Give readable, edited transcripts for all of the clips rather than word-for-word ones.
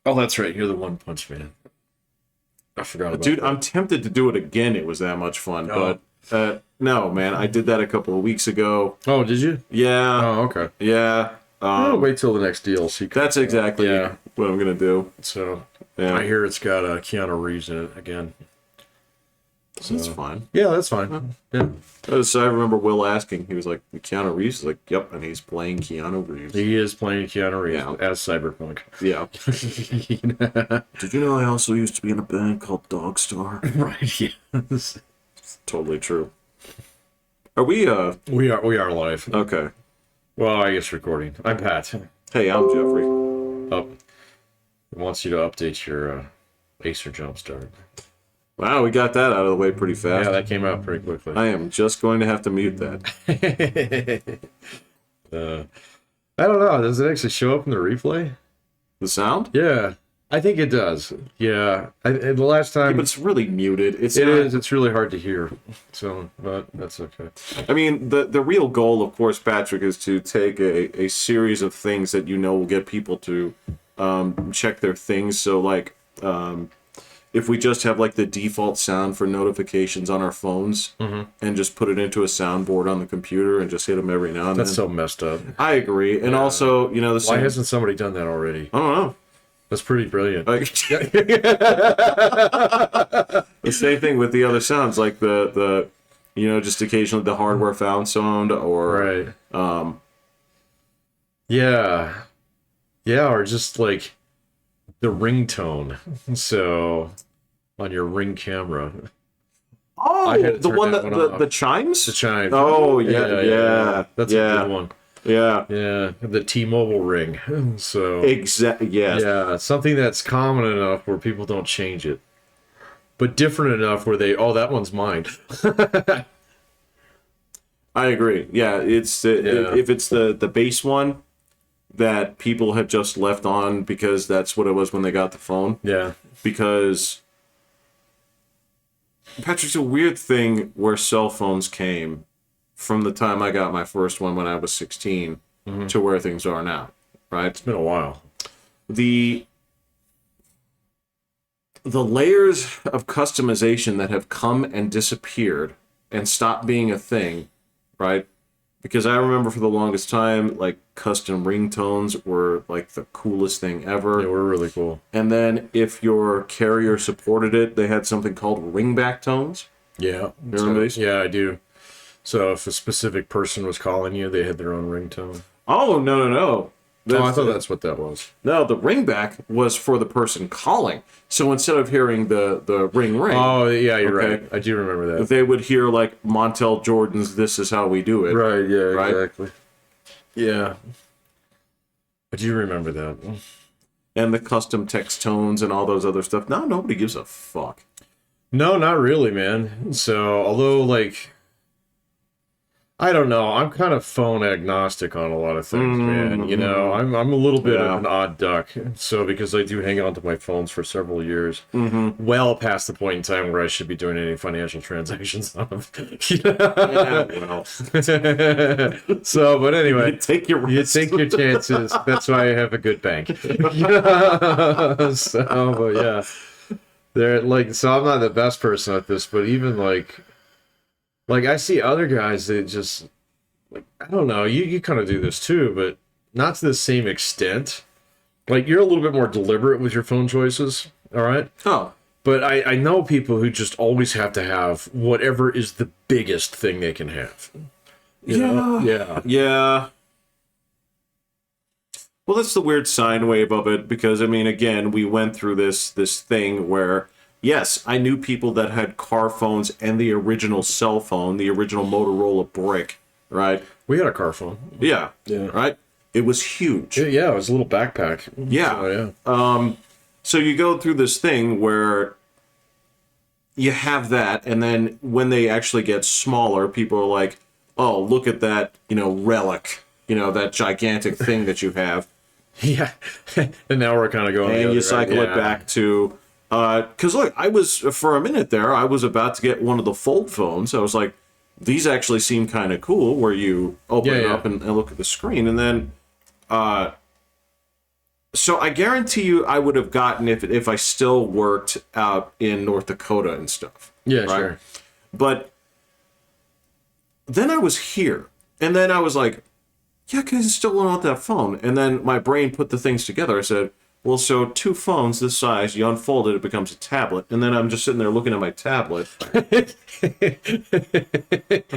Oh, that's right. You're the One Punch Man. I forgot about Dude, that. I'm tempted to do it again. It was that much fun, Oh. but no, man, I did that a couple of weeks ago. Oh, did you? Yeah, Oh, okay. yeah. Wait till the next DLC comes That's out. exactly Yeah. what I'm gonna do. So Yeah, I hear it's got Keanu Reeves in it again. So that's fine. yeah, that's fine. Yeah, So I remember Will asking, he was like, Keanu Reeves? He's like, yep, and he's playing Keanu Reeves. he is playing Keanu Reeves Yeah. as Cyberpunk. Yeah. Did you know I also used to be in a band called Dogstar? Right. Yes. Totally true. Are we, We are live. okay. Well, I guess recording. I'm Pat. Hey, I'm Jeffrey. Oh, it wants you to update your Acer Jumpstart. Wow, we got that out of the way pretty fast. Yeah, that came out pretty quickly. I am just going to have to mute that. I don't know. Does it actually show up in the replay? The sound? Yeah, I think it does. Yeah, the last Yeah, time but it's really muted. it is. It's really hard to hear. So, but that's okay. I mean, the real goal, of course, Patrick, is to take a series of things that you know will get people to check their things. So, like, if we just have, like, the default sound for notifications on our phones and just put it into a soundboard on the computer and just hit them every now and That's then. so messed up. I agree. And also, you know, the Why same... hasn't somebody done that already? I don't know. That's pretty brilliant. Like, the same thing with the other sounds, like the you know, just occasionally the hardware found sound or Right. Yeah. Yeah, or just like the ringtone. So on your Ring camera. I had to the turn one that that one off. the chimes. The chime. Oh yeah. That's a good one. Yeah. Yeah, the T-Mobile Ring. So Exactly. Yes. yeah, something that's common enough where people don't change it, but different enough where that one's mine. I agree. Yeah, it's if it's the base one that people have just left on because that's what it was when they got the phone. Yeah. Because Patrick's a weird thing where cell phones came from the time I got my first one when I was 16 to where things are now, right? It's been a while. The layers of customization that have come and disappeared and stopped being a thing, right? Because I remember for the longest time, like, custom ringtones were like the coolest thing ever. They were really cool. And then if your carrier supported it, they had something called ringback tones. Yeah. You remember these? Yeah, I do. So if a specific person was calling you, they had their own ringtone. Oh, no. I thought that's what that was. No, the ringback was for the person calling. So instead of hearing the ring, Oh, yeah, you're Okay. right. I do remember that. they would hear, like, Montel Jordan's "This Is How We Do It." Right, yeah, Right? exactly. Yeah. I do remember that. And the custom text tones and all those other stuff. Now nobody gives a fuck. No, not really, man. So, although, like, I don't know. I'm kind of phone agnostic on a lot of things, man. You know, I'm a little bit Yeah. of an odd duck. So, because I do hang on to my phones for several years, well past the point in time where I should be doing any financial transactions on them. Yeah, well. So, but anyway, You take your you risks. take your chances. That's why I have a good bank. So, but yeah, they're like, so I'm not the best person at this, but even like I see other guys that just, like, I don't know, you kind of do this too, but not to the same extent. Like, you're a little bit more deliberate with your phone choices, all right? Oh, But I know people who just always have to have whatever is the biggest thing they can have. You know? Yeah. yeah. Well, that's the weird sine wave of it, because, I mean, again, we went through this thing where, yes, I knew people that had car phones and the original cell phone, the original Motorola brick, right? We had a car phone. Yeah. Yeah. Right? It was huge. Yeah, it was a little backpack. Yeah. So, yeah. So you go through this thing where you have that, and then when they actually get smaller, people are like, oh, look at that, you know, relic, you know, that gigantic thing that you have. Yeah. And now we're kind of going. And you cycle it back to, because look, I was, for a minute there, I was about to get one of the fold phones. I was like, these actually seem kind of cool, where you open it up and look at the screen. And then So I guarantee you I would have gotten if I still worked out in North Dakota and stuff. Yeah, right? sure. But then I was here. And then I was like, yeah, because I still want that phone. And then my brain put the things together. I said, well, so 2 phones this size, you unfold it, it becomes a tablet. And then I'm just sitting there looking at my tablet. I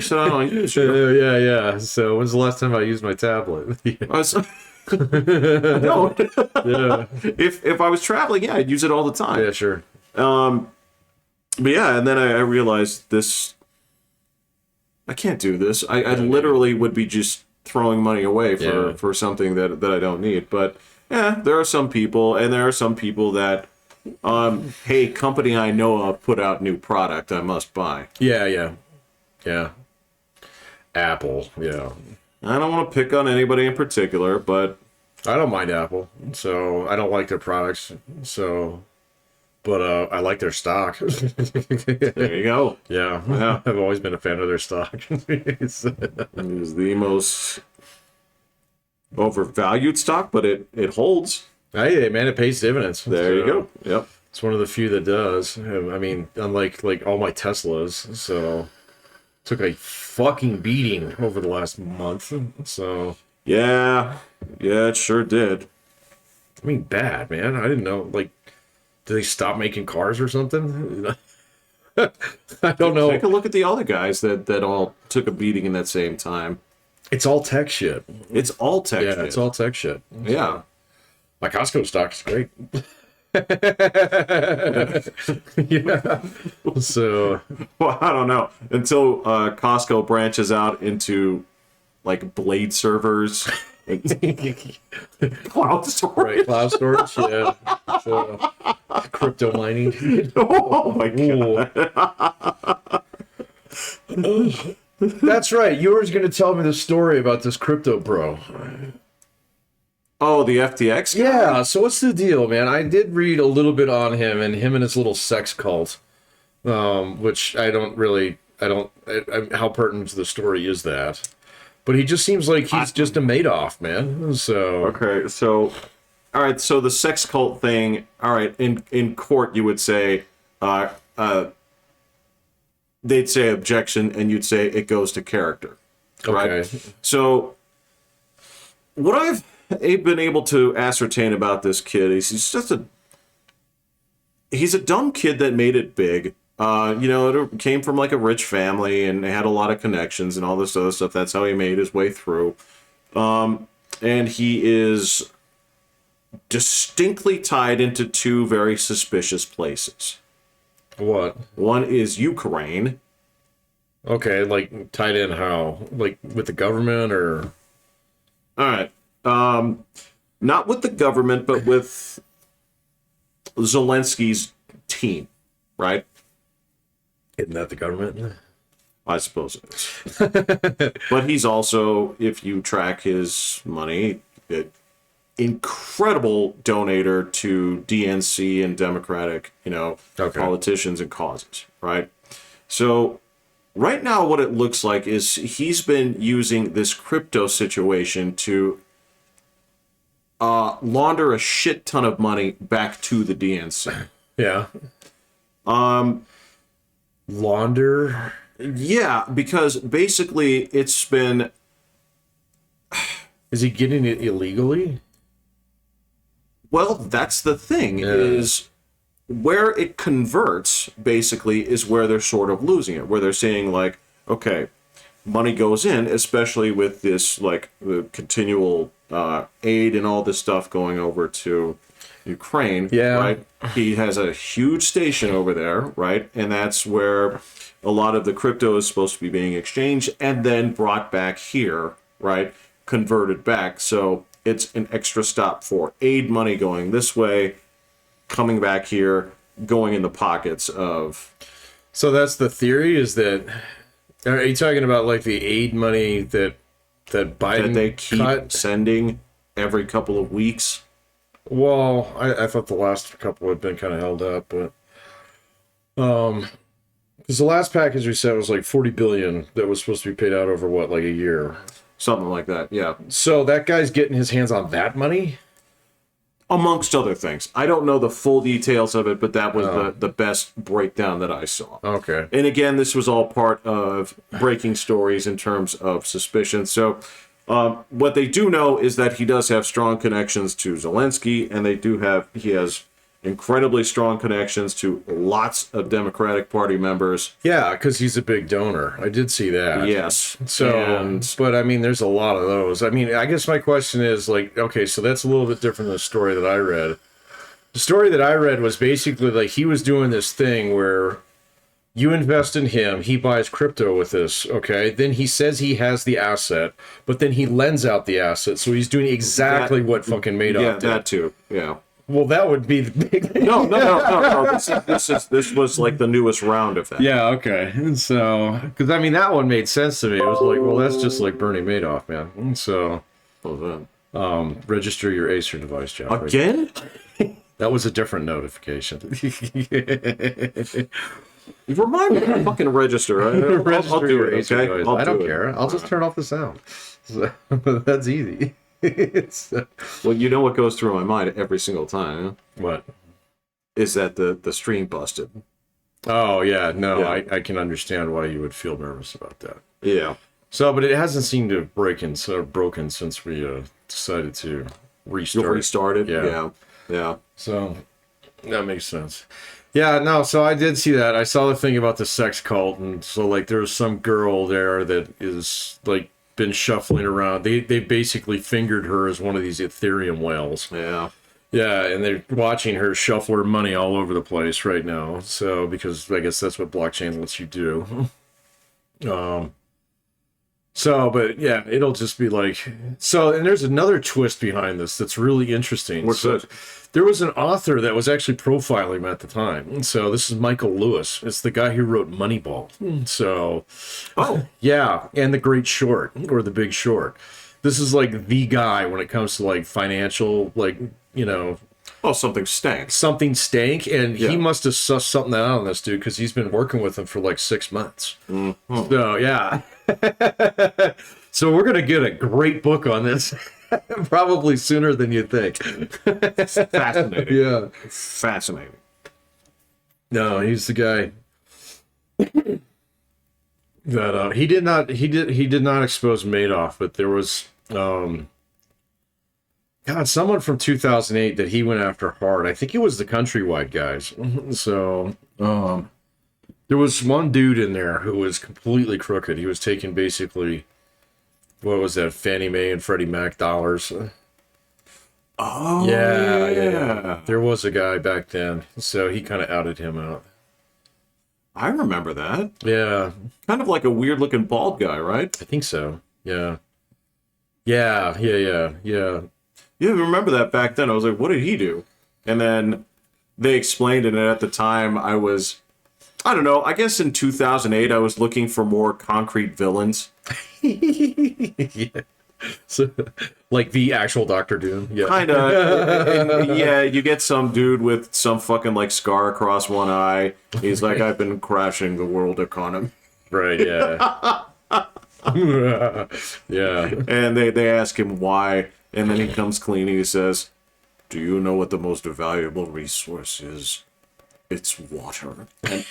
said, I don't use it. Yeah. So when's the last time I used my tablet? I was, no. Yeah. If I was traveling, yeah, I'd use it all the time. Yeah, sure. But yeah, and then I realized this. I can't do this. I literally would be just throwing money away for something that I don't need. But yeah, there are some people, and there are some people that, hey, company I know of put out new product, I must buy. Yeah. Apple, yeah. I don't want to pick on anybody in particular, but I don't mind Apple, so I don't like their products, so, but I like their stock. there you go. Yeah, I've always been a fan of their stock. It is the most overvalued stock, but it holds. Hey, man, it pays dividends. There you go. Yep. It's one of the few that does. I mean, unlike like all my Teslas, so took a fucking beating over the last month. So yeah, it sure did. I mean, bad, man. I didn't know. Like, did they stop making cars or something? I don't know. Take a look at the other guys that all took a beating in that same time. It's all tech shit. It's all tech shit. Yeah, it's all tech shit. Yeah. My Costco stock is great. Yeah. So, well, I don't know until Costco branches out into like blade servers, cloud storage. right, cloud storage. Yeah. So, crypto mining. Oh my god. That's right. You were going to tell me the story about this crypto bro. Oh, the FTX guy? Yeah, so what's the deal, man? I did read a little bit on him and his little sex cult, which I don't, how pertinent to the story is that? But he just seems like he's just a Madoff, man. So okay, so all right, so the sex cult thing, all right, in court you would say, they'd say objection, and you'd say it goes to character, right? Okay. So what I've been able to ascertain about this kid is he's a dumb kid that made it big. It came from like a rich family and had a lot of connections and all this other stuff. That's how he made his way through. And he is distinctly tied into 2 very suspicious places. What? One is Ukraine. Okay, like tied in how? Like with the government or? All right. Not with the government, but with Zelensky's team, right? Isn't that the government? I suppose it is. But he's also, if you track his money, an incredible donator to DNC and Democratic, politicians and causes, right? So right now what it looks like is he's been using this crypto situation to launder a shit ton of money back to the DNC. Yeah. Launder? Yeah, because basically it's been... Is he getting it illegally? Well, that's the thing, is where it converts, basically, is where they're sort of losing it, where they're saying, like, okay, money goes in, especially with this, like, the continual aid and all this stuff going over to Ukraine, right? He has a huge station over there, right? And that's where a lot of the crypto is supposed to be being exchanged and then brought back here, right? Converted back. So it's an extra stop for aid money going this way, coming back here, going in the pockets of... So that's the theory, is that... Are you talking about like the aid money that Biden that they keep sending every couple of weeks? Well, I thought the last couple had been kind of held up, but because the last package we said was like $40 billion that was supposed to be paid out over what, like a year, something like that. Yeah. So that guy's getting his hands on that money. amongst other things. I don't know the full details of it, but that was the best breakdown that I saw. Okay. And again, this was all part of breaking stories in terms of suspicion. So what they do know is that he does have strong connections to Zelensky, and he has incredibly strong connections to lots of Democratic Party members. Yeah, because he's a big donor. I did see that. Yes. So, but I mean, there's a lot of those. I mean, I guess my question is like, okay, so that's a little bit different than the story that I read. The story that I read was basically like he was doing this thing where you invest in him, he buys crypto with this, okay? Then he says he has the asset, but then he lends out the asset. So he's doing exactly what fucking Madoff did. Yeah, that too. Yeah. Well, that would be the big thing. No. This was like the newest round of that. Yeah, okay. And so, because I mean, that one made sense to me. It was like, well, that's just like Bernie Madoff, man. And so, What was that? register your Acer device, John. Again? That was a different notification. You remind me to fucking register. I'll do it, Acer okay? device. I don't care. I'll just turn off the sound. So, that's easy. Well, you know what goes through my mind every single time, huh? What? Is that the stream busted. Oh, yeah. No, Yeah. I can understand why you would feel nervous about that. Yeah. So, but it hasn't seemed to have broken since we decided to restart. Restarted? Yeah. Yeah. So that makes sense. Yeah, no, so I did see that. I saw the thing about the sex cult, and so like there was some girl there that is like been shuffling around. They basically fingered her as one of these Ethereum whales. Yeah. Yeah, and they're watching her shuffle her money all over the place right now. So because I guess that's what blockchain lets you do. So, but yeah, it'll just be like, so, and there's another twist behind this that's really interesting. What's so, that? there was an author that was actually profiling him at the time. So this is Michael Lewis. It's the guy who wrote Moneyball. So, yeah, and The Great Short or The Big Short. This is like the guy when it comes to like financial, like, you know, Oh, something stank. something stank, and Yeah. he must have sussed something out on this dude because he's been working with him for like 6 months. Mm-hmm. So yeah, so we're gonna get a great book on this, probably sooner than you think. Fascinating. Yeah, Fascinating. no, he's the guy that he did not expose Madoff, but there was God, someone from 2008 that he went after hard. I think it was the Countrywide guys. So, there was one dude in there who was completely crooked. He was taking basically, what was that, Fannie Mae and Freddie Mac dollars. Oh, Yeah. There was a guy back then, so he kind of outed him out. I remember that. Yeah, Kind of like a weird looking bald guy, right? I think so. Yeah. Yeah. Yeah, I remember that back then. I was like, what did he do? And then they explained it, and at the time I don't know, I guess in 2008 I was looking for more concrete villains. Yeah. So, like the actual Doctor Doom. Yeah. Kind of. Yeah, you get some dude with some fucking like scar across one eye. He's like, I've been crashing the world economy. Right, yeah. Yeah. And they ask him why, and then he comes clean and he says, do you know what the most valuable resource is? It's water. And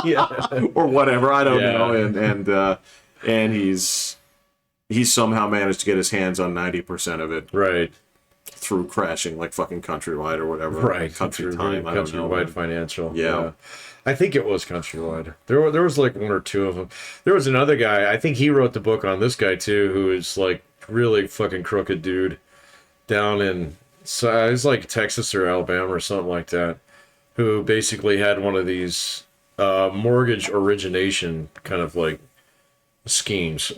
Yeah. or whatever, I don't Yeah. know. And he's somehow managed to get his hands on 90% of it Right. through crashing like fucking Countrywide or whatever. Right. Country Time, I don't know. Countrywide Financial. Yeah. I think it was Countrywide. There was like one or two of them. There was another guy. I think he wrote the book on this guy too, who is like really fucking crooked dude down in, so it's like Texas or Alabama or something like that, who basically had one of these mortgage origination kind of like schemes.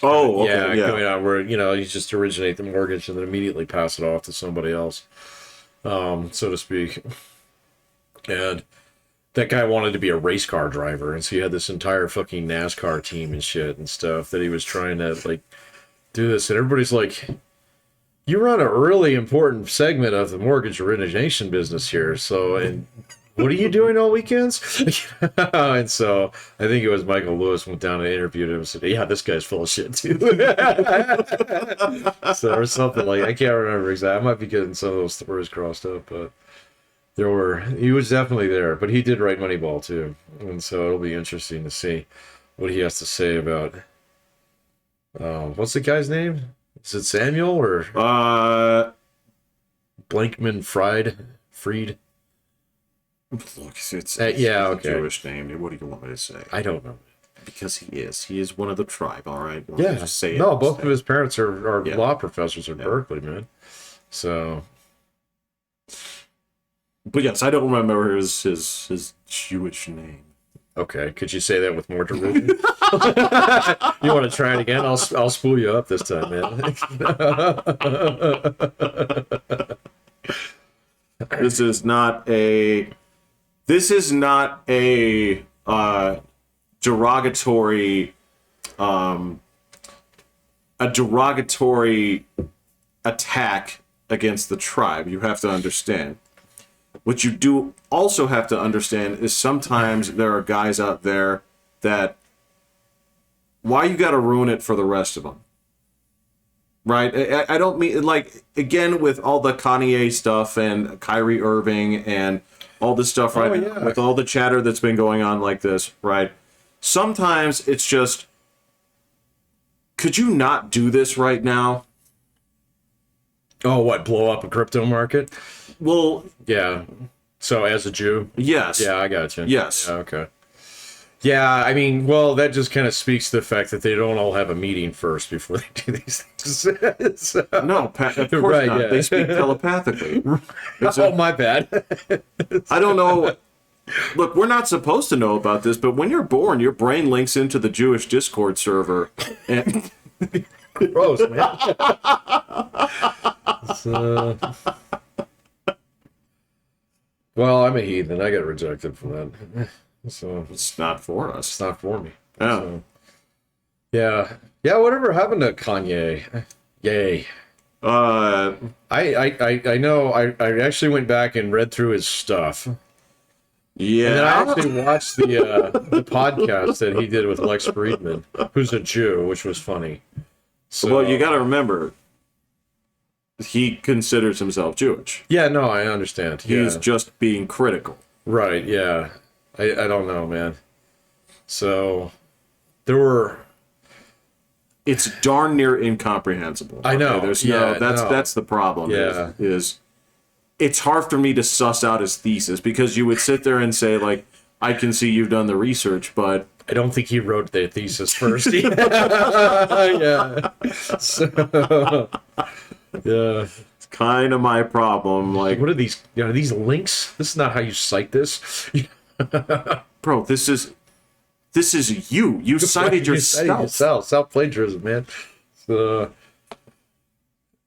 Oh, okay, yeah. Going on where, you know, you just originate the mortgage and then immediately pass it off to somebody else, so to speak. And that guy wanted to be a race car driver, and so he had this entire fucking NASCAR team and shit and stuff that he was trying to like do this, and everybody's like, you run a really important segment of the mortgage origination business here, so, and what are you doing all weekends? And so I think it was Michael Lewis went down and interviewed him and said, yeah, this guy's full of shit too. So or something like, I can't remember exactly. I might be getting some of those stories crossed up, but he was definitely there, but he did write Moneyball too. And so it'll be interesting to see what he has to say about, what's the guy's name? Is it Samuel or Blankman Fried? Look, it's yeah, a okay. Jewish name. What do you want me to say? I don't know. Because he is one of the tribe. All right. Yeah. Just say no, it both of his parents are Yeah. law professors at Berkeley, man. So, but yes, I don't remember his Jewish name. okay, could you say that with more derision? You want to try it again? I'll spool you up this time, man. This is not a derogatory attack against the tribe. You have to understand. What you do also have to understand is sometimes there are guys out there that why you got to ruin it for the rest of them. Right? I don't mean, like, again, with all the Kanye stuff and Kyrie Irving and all this stuff, right? Oh, yeah. With all the chatter that's been going on like this, right? Sometimes it's just, could you not do this right now? Oh, what, blow up a crypto market? Well, Yeah. So as a Jew? yes. Yeah, I got you. Yes. Yeah, okay. Yeah, I mean, well, that just kind of speaks to the fact that they don't all have a meeting first before they do these things. So, No, of course Right, not. yeah. They speak telepathically. oh, my bad. I don't know. Look, we're not supposed to know about this, but when you're born, your brain links into the Jewish Discord server. And Gross, man. So, well, I'm a heathen. I got rejected from that. So it's not for us. it's not for me. Yeah. So, yeah. Whatever happened to Kanye? Yay. I know. I actually went back and read through his stuff, and then I Yeah. actually watched the podcast that he did with Lex Friedman, who's a Jew, which was funny. So, Well, you got to remember, he considers himself Jewish. yeah, no, I understand. He's Yeah. just being critical. Right, yeah. I don't know, man. So there were It's darn near incomprehensible. I know, Okay? There's yeah, no. that's the problem. Yeah. Is it's hard for me to suss out his thesis because you would sit there and say, like, I can see you've done the research, but I don't think he wrote the thesis first. Yeah. So, yeah. it's kind of my problem. Like, What are these? Are these links? This is not how you cite this. bro, this is you. You cited yourself. Self plagiarism, man. So,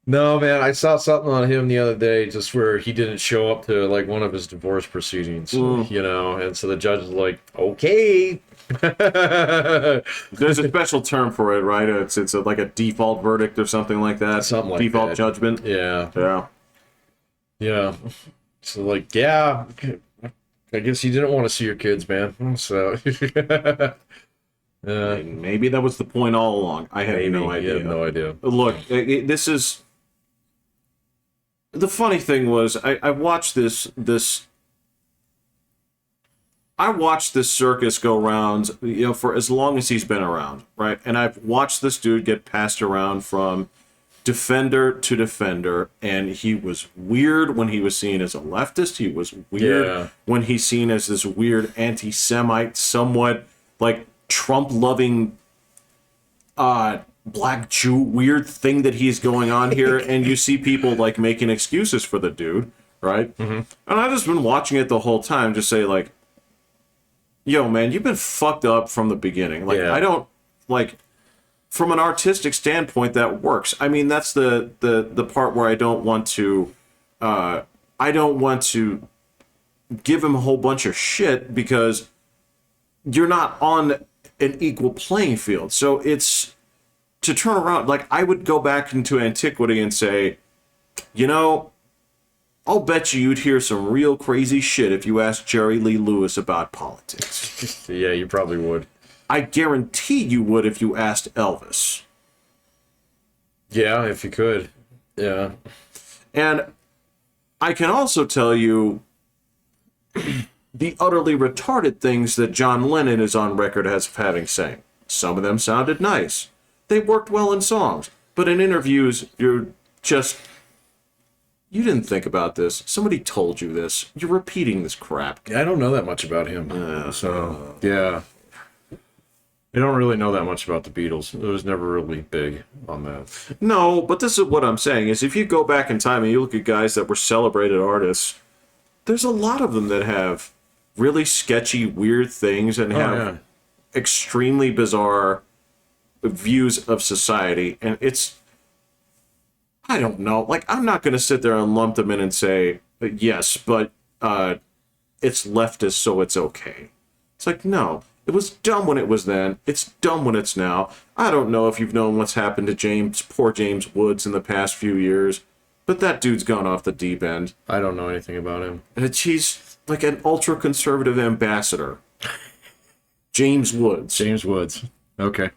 no, man, I saw something on him the other day, just where he didn't show up to like one of his divorce proceedings, you know, and so the judge is like, okay. There's a special term for it, right? It's like a default verdict or something like that. Something like default that. judgment. Yeah, Yeah. yeah. So like, yeah, I guess you didn't want to see your kids, man. So, Maybe that was the point all along. I have no you idea. have no idea. Look, this is the funny thing was I watched this circus go around, you know, for as long as he's been around, right? And I've watched this dude get passed around from defender to defender, and he was weird when he was seen as a leftist. He was weird Yeah. when he's seen as this weird anti-Semite, somewhat like Trump-loving black Jew weird thing that he's going on here. And you see people like making excuses for the dude, right? Mm-hmm. And I've just been watching it the whole time, just say like, yo, man, you've been fucked up from the beginning. Like, Yeah. I don't, like, from an artistic standpoint, that works. I mean, that's the part where I don't want to give him a whole bunch of shit because you're not on an equal playing field. So it's to turn around, like, I would go back into antiquity and say, you know, I'll bet you'd hear some real crazy shit if you asked Jerry Lee Lewis about politics. Yeah, you probably would. I guarantee you would if you asked Elvis. Yeah, if you could. Yeah. And I can also tell you the utterly retarded things that John Lennon is on record as having saying. Some of them sounded nice. They worked well in songs. But in interviews, you're just... You didn't think about this. Somebody told you this. You're repeating this crap. I don't know that much about him. Yeah. I don't really know that much about the Beatles. It was never really big on that. No, but this is what I'm saying, is if you go back in time and you look at guys that were celebrated artists, there's a lot of them that have really sketchy, weird things and have extremely bizarre views of society. And it's... I don't know. Like, I'm not going to sit there and lump them in and say, yes, but it's leftist, so it's okay. It's like, no. It was dumb when it was then. It's dumb when it's now. I don't know if you've known what's happened to poor James Woods in the past few years, but that dude's gone off the deep end. I don't know anything about him. And he's like an ultra-conservative ambassador. James Woods. James Woods. Okay.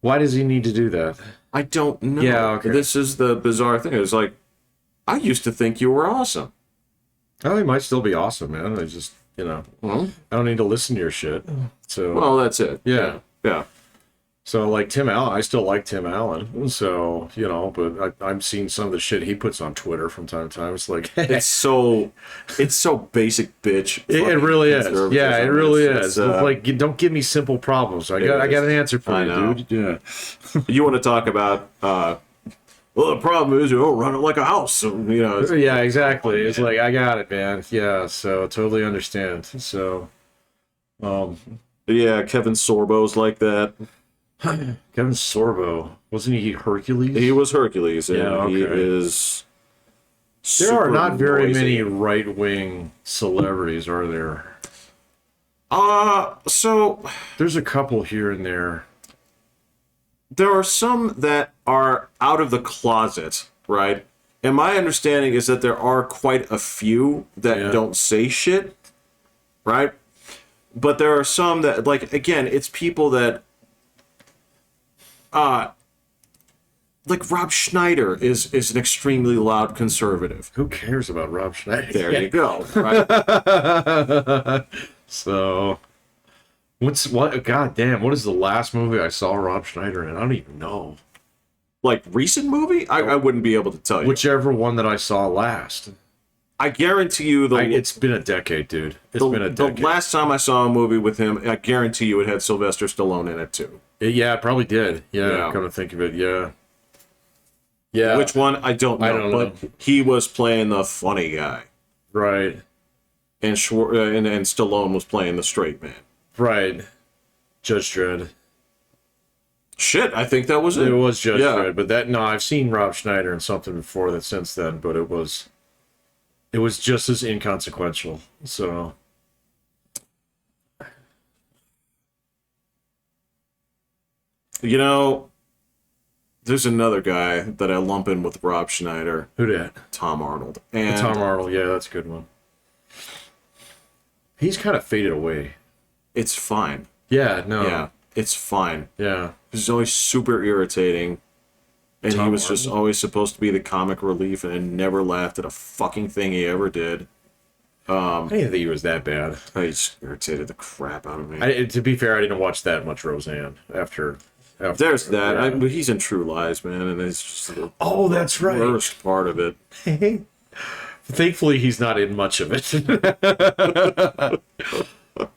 Why does he need to do that? I don't know. Yeah, okay. This is the bizarre thing. It was like, I used to think you were awesome. Oh, he might still be awesome, man. I just, I don't need to listen to your shit. So, well, that's it. Yeah. Yeah. So, like Tim Allen, I still like Tim Allen. So, but I'm seeing some of the shit he puts on Twitter from time to time. It's like, it's so basic, bitch. It really is. Yeah, it really It's is. Like, don't give me simple problems. I got an answer for you, dude. Yeah. You want to talk about? Well, the problem is you don't run it like a house. So, yeah, exactly. It's like, I got it, man. Yeah. So totally understand. So, yeah, Kevin Sorbo's like that. Kevin Sorbo, wasn't he Hercules? He was Hercules, and Yeah, okay. he is. There are not very noisy. many right-wing celebrities, are there? So There's a couple here and there. there are some that are out of the closet, right? And my understanding is that there are quite a few that don't say shit, right? But there are some that, like, again, it's people that, like Rob Schneider is an extremely loud conservative. Who cares about Rob Schneider? There you go, right? So, God damn, what is the last movie I saw Rob Schneider in? I don't even know. Like, recent movie? I wouldn't be able to tell you. Whichever one that I saw last. I guarantee you It's been a decade, dude. It's been a decade. The last time I saw a movie with him, I guarantee you it had Sylvester Stallone in it, too. Yeah, it probably did. Yeah, come to think of it, yeah. Yeah. Which one? I don't know. But he was playing the funny guy. Right. And and Stallone was playing the straight man. Right. Judge Dredd. Shit, I think that was it. It was Judge Dredd, but I've seen Rob Schneider in something before that since then, but it was just as inconsequential. So there's another guy that I lump in with Rob Schneider. Who dat? Tom Arnold. And Tom Arnold, yeah, that's a good one. He's kind of faded away. It's fine. Yeah, no. Yeah, it's fine. Yeah. He's always super irritating. And Tom he was Arnold? just always supposed to be the comic relief and never laughed at a fucking thing he ever did. I didn't think he was that bad. He just irritated the crap out of me. To be fair, I didn't watch that much Roseanne after There's that. Yeah. But he's in True Lies, man, and it's just the that's right. worst part of it. Thankfully, he's not in much of it.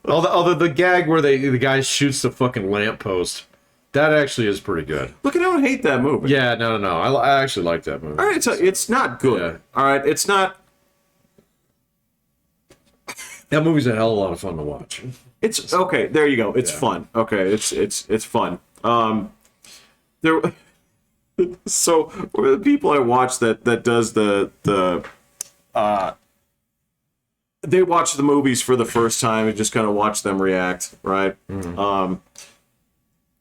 Although the gag where the guy shoots the fucking lamppost, that actually is pretty good. Look, I don't hate that movie. Yeah, no. I actually like that movie. All right, so it's not good. Yeah. All right, it's not. That movie's a hell of a lot of fun to watch. It's okay. There you go. It's fun. Okay, it's fun. There. So the people I watch that does they watch the movies for the first time and just kind of watch them react, right? Mm-hmm.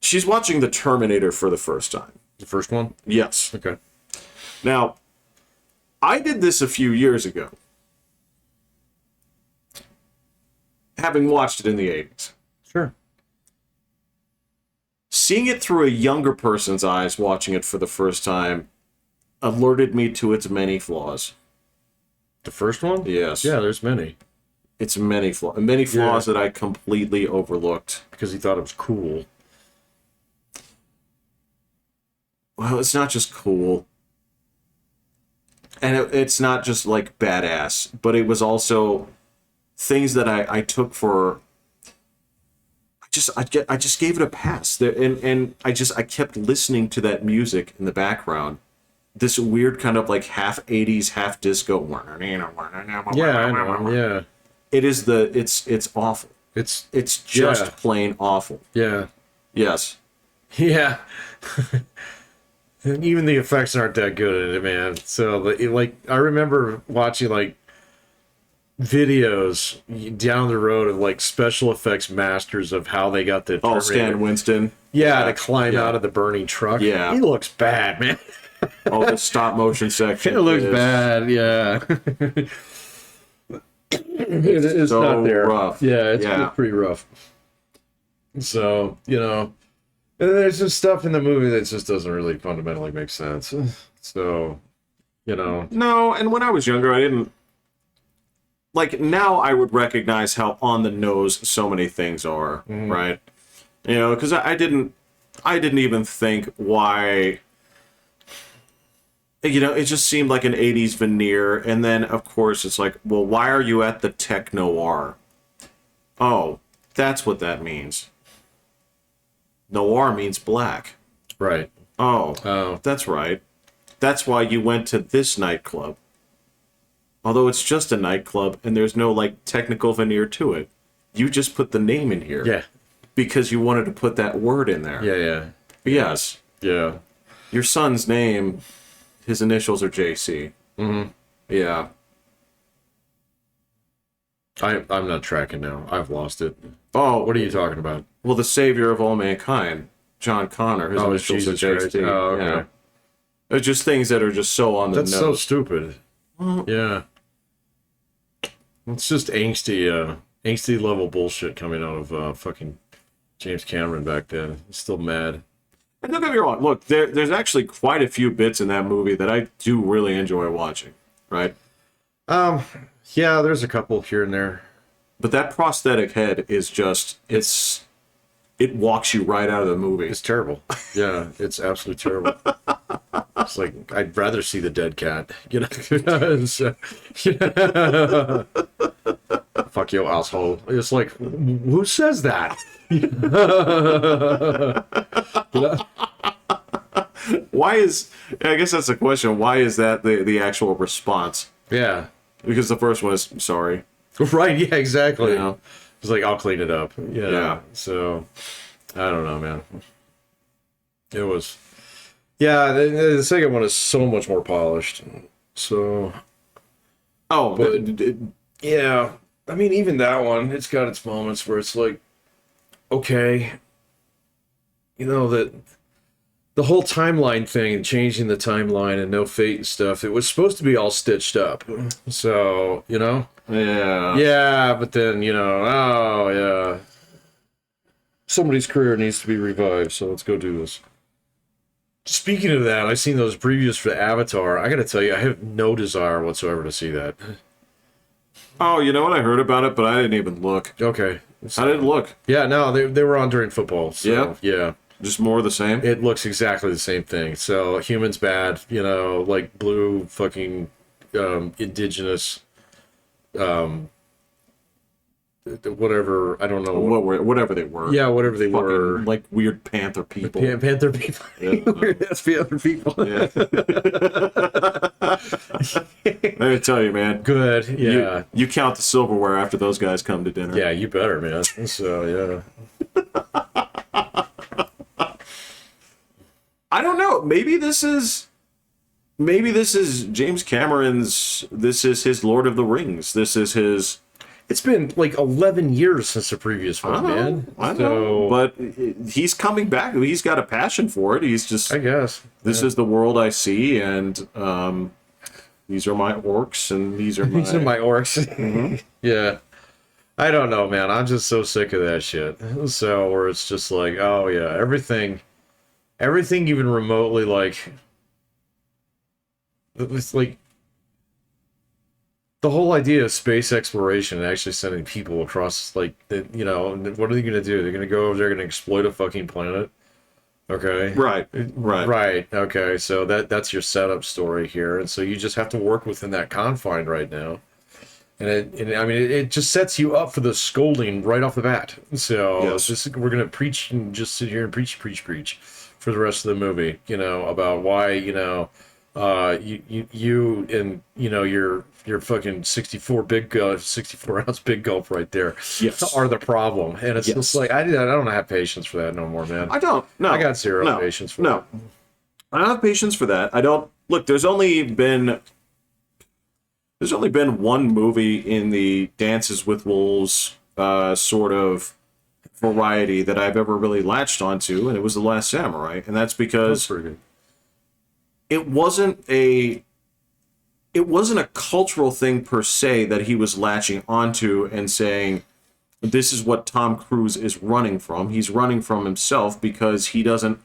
She's watching The Terminator for the first time. The first one? Yes. Okay. Now, I did this a few years ago, having watched it in the 80s. Sure. Seeing it through a younger person's eyes, watching it for the first time, alerted me to its many flaws. The first one? Yes. Yeah, there's many. It's many flaws that I completely overlooked. Because he thought it was cool. Well, it's not just cool. And it's not just, like, badass. But it was also things that I took for... I just gave it a pass. And I kept listening to that music in the background. This weird kind of, like, half 80s, half disco... Yeah, I know, yeah. It's awful. It's just plain awful. Yeah. Yes. Yeah. And even the effects aren't that good in it, man. So, like, I remember watching, like, videos down the road of, like, special effects masters of how they got the... Oh, Stan Winston. Yeah, to climb out of the burning truck. Yeah. He looks bad, man. Oh, the stop motion section. It looks bad, yeah. It's so not there. Rough. Yeah, it's pretty rough. So, you know, and there's just stuff in the movie that just doesn't really fundamentally make sense. So, you know. No, and when I was younger, I didn't... Like, now I would recognize how on the nose so many things are, right? You know, because I didn't even think why... You know, it just seemed like an 80s veneer, and then, of course, it's like, well, why are you at the tech noir? Oh, that's what that means. Noir means black. Right. Oh, that's right. That's why you went to this nightclub. Although it's just a nightclub, and there's no, like, technical veneer to it. You just put the name in here. Yeah. Because you wanted to put that word in there. Yeah. Yes. Yeah. Your son's name... His initials are JC. Mm-hmm. Yeah. I'm not tracking now. I've lost it. Oh, What are you talking about? well, the savior of all mankind, John Connor. His initials Jesus are Christ. JC. Oh, okay. Yeah. It's just things that are just so on the That's nose. so stupid. Yeah. It's just angsty level bullshit coming out of fucking James Cameron back then. I'm still mad. And don't get me wrong. Look, there's actually quite a few bits in that movie that I do really enjoy watching. Right. Yeah, there's a couple here and there. But that prosthetic head is just it walks you right out of the movie. It's terrible. Yeah, it's absolutely terrible. It's like, I'd rather see the dead cat. You know? So, yeah. Fuck you, asshole. It's like, who says that? Why is... I guess that's the question. Why is that the actual response? Yeah. Because the first one is, sorry. Right, yeah, exactly. You know? It's like, I'll clean it up. Yeah. So, I don't know, man. It was... Yeah, the second one is so much more polished. So... Oh, But, yeah. I mean, even that one, it's got its moments where it's like, okay, you know, that the whole timeline thing, changing the timeline and no fate and stuff, it was supposed to be all stitched up. So, you know? yeah. Yeah, but then, you know, oh, yeah. Somebody's career needs to be revived, so let's go do this. Speaking of that, I've seen those previews for Avatar. I gotta tell you, I have no desire whatsoever to see that. Oh, you know what? I heard about it, but I didn't even look. Okay. I didn't look. Yeah, no, they were on during football. So, yeah. Just more of the same? It looks exactly the same thing. So, humans bad, you know, like blue fucking indigenous whatever, I don't know. Whatever they were. Yeah, whatever they Fucking, were. like weird panther people. Panther people. Yeah. Weird ass panther people. Yeah. Let me tell you, man. Good, yeah. You count the silverware after those guys come to dinner. Yeah, you better, man. So, yeah. I don't know. Maybe this is James Cameron's. This is his Lord of the Rings. This is his. It's been like 11 years since the previous one, man. I know, but he's coming back. He's got a passion for it. He's just. I guess. This is the world I see, and these are my orcs and these are my These are my orcs. Yeah. I don't know, man. I'm just so sick of that shit. So, where it's just like, oh yeah, everything even remotely like, it's like the whole idea of space exploration and actually sending people across, like, what are they gonna do? They're gonna go over there, gonna exploit a fucking planet. Okay. right. Right. Okay. So that's your setup story here, and so you just have to work within that confine right now. And it just sets you up for the scolding right off the bat. So Yes. we're gonna preach and just sit here and preach for the rest of the movie. About why you and your fucking 64 ounce big gulp right there Yes. are the problem. And it's Yes. just like I don't have patience for that no more, man. I don't. No. I got zero no, patience for no. that. I don't have patience for that. I don't look. There's only been one movie in the Dances with Wolves sort of variety that I've ever really latched onto, and it was The Last Samurai, and that's That's because pretty good. it wasn't a cultural thing per se that he was latching onto and saying this is what Tom Cruise is running from. He's running from himself because he doesn't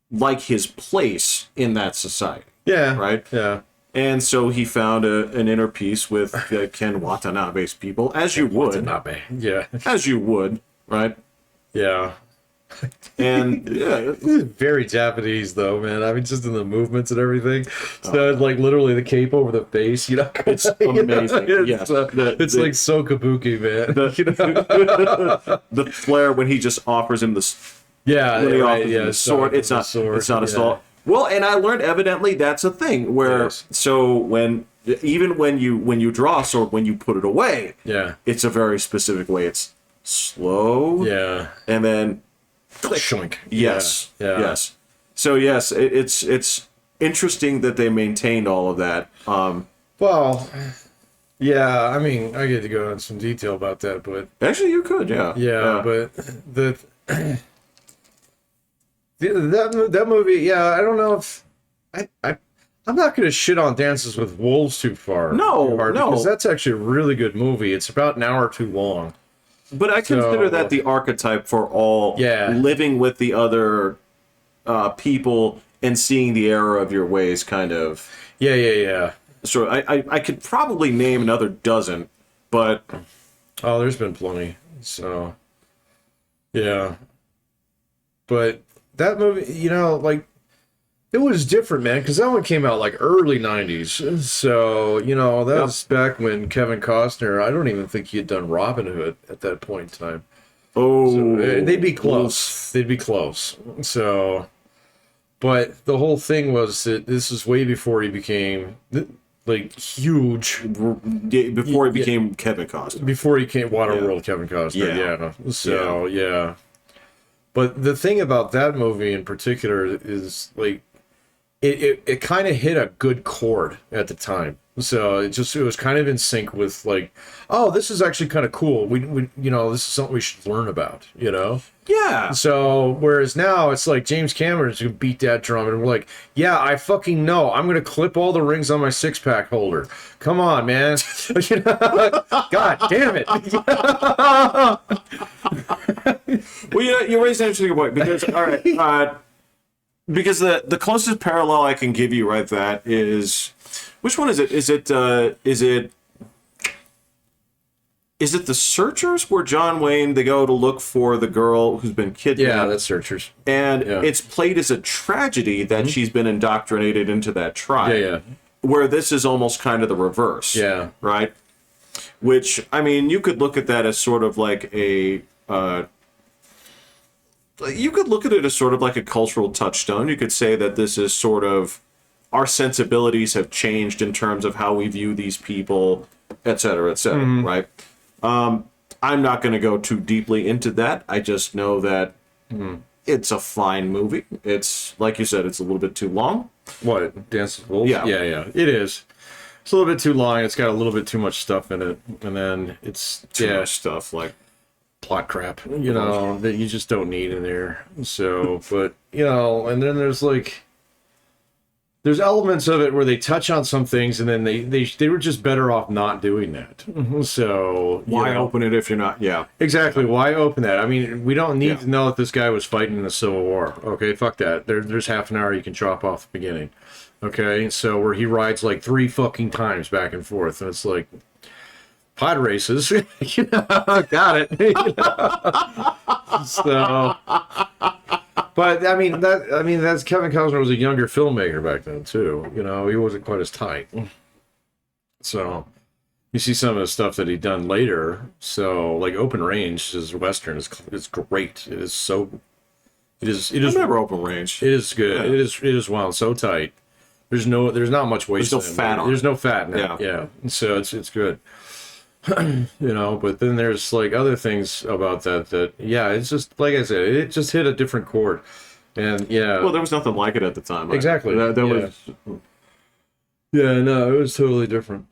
like his place in that society. Yeah. Right? Yeah. And so he found an inner peace with Ken Watanabe's people, as you would. Watanabe. Yeah. As you would, right? Yeah. And yeah, Very Japanese though, man. I mean, just in the movements and everything. So like literally the cape over the face, it's amazing. It's, Yes, it's like so kabuki, man. the flair when he just offers him the Yeah, when he right, offers yeah. him the sword. It's not yeah. a sword. Well, and I learned evidently that's a thing where Yes. so when you draw a sword, when you put it away, Yeah. it's a very specific way. It's slow, Yeah. and then click. Shoink. Yes, Yeah. yes. So yes, it's interesting that they maintained all of that. Well, yeah, I mean, I get to go into some detail about that, but Actually, you could, yeah. but that movie, yeah, I don't know if I'm not going to shit on Dances with Wolves too far. No, too hard, no. because that's actually a really good movie. It's about an hour too long. But I consider that the archetype for all living with the other people and seeing the error of your ways, kind of. Yeah. So I could probably name another dozen, but Oh, there's been plenty. So, yeah. But that movie, like, it was different, man, because that one came out like early 90s. So, that was back when Kevin Costner, I don't even think he had done Robin Hood at that point in time. They'd be close. They'd be close. So, but the whole thing was that this is way before he became like huge. Before he became Kevin Costner. Before he came Waterworld Kevin Costner. Yeah. So, yeah. But the thing about that movie in particular is like it kind of hit a good chord at the time. So it was kind of in sync with like, oh, this is actually kind of cool. We this is something we should learn about, Yeah. So whereas now it's like James Cameron's gonna beat that drum and we're like, yeah, I fucking know. I'm gonna clip all the rings on my 6-pack holder. Come on, man. God damn it. Well, you raised an interesting point because all right, because the closest parallel I can give you right that is, which one is it? Is it The Searchers, where John Wayne, they go to look for the girl who's been kidnapped? Yeah, that's Searchers. And it's played as a tragedy that she's been indoctrinated into that tribe. Yeah. Where this is almost kind of the reverse. Yeah. Right? Which, I mean, you could look at that as sort of like a... you could look at it as sort of like a cultural touchstone. You could say that this is sort of... Our sensibilities have changed in terms of how we view these people, et cetera, right? I'm not going to go too deeply into that. I just know that it's a fine movie. It's, like you said, it's a little bit too long. What? Dance with Wolves? Yeah. Yeah. It is. It's a little bit too long. It's got a little bit too much stuff in it. And then it's Too much stuff, like... plot crap, that you just don't need in there. So, but, and then there's there's elements of it where they touch on some things, and then they were just better off not doing that. So Why open it if you're not? Yeah, exactly. Why open that? I mean, we don't need to know that this guy was fighting in the Civil War. Okay, fuck that. There's half an hour you can chop off the beginning. Okay, so where he rides like 3 fucking times back and forth, and it's like pod races. Got it. So, but I mean that's Kevin Costner was a younger filmmaker back then too. He wasn't quite as tight. So you see some of the stuff that he done later. So like Open Range, his Western is great. It is. I remember Open Range. It is good. Yeah. It is wound so tight. There's not much waste. There's no fat on it. There's no fat in it. Yeah. So it's good. But then there's like other things about that it's just like I said, it just hit a different chord. And well, there was nothing like it at the time. Exactly. That was no, it was totally different.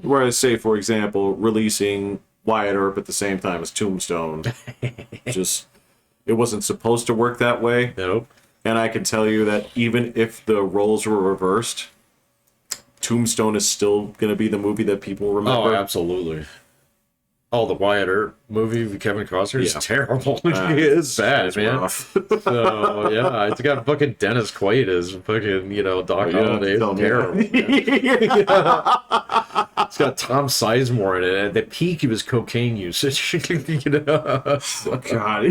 Whereas, say for example, releasing Wyatt Earp at the same time as Tombstone, just it wasn't supposed to work that way. Nope. And I can tell you that even if the roles were reversed, Tombstone is still going to be the movie that people remember. Oh, absolutely. Oh, the Wyatt Earp movie with Kevin Costner is terrible. It's bad, man. Rough. So, yeah, it's got fucking Dennis Quaid as fucking, Doc Holliday. It's terrible. It's got Tom Sizemore in it at the peak of his cocaine usage. Oh, God.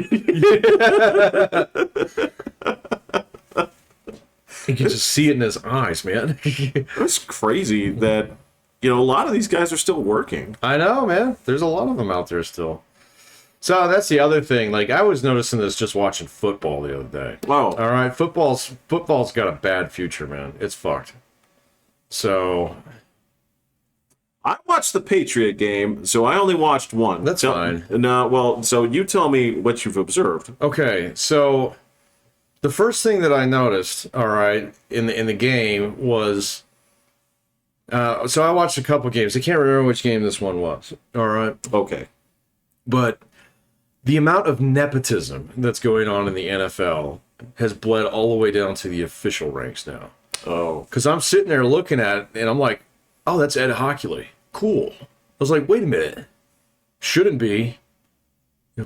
You can just see it in his eyes, man. It's crazy that, a lot of these guys are still working. I know, man. There's a lot of them out there still. So that's the other thing. Like, I was noticing this just watching football the other day. Oh. All right, football's got a bad future, man. It's fucked. So I watched the Patriot game, so I only watched one. That's fine. No, well, so you tell me what you've observed. Okay, so the first thing that I noticed, all right, in the game was, so I watched a couple games. I can't remember which game this one was. All right. Okay. But the amount of nepotism that's going on in the NFL has bled all the way down to the official ranks now. Oh. Because I'm sitting there looking at it, and I'm like, oh, that's Ed Hockley. Cool. I was like, wait a minute. Shouldn't be.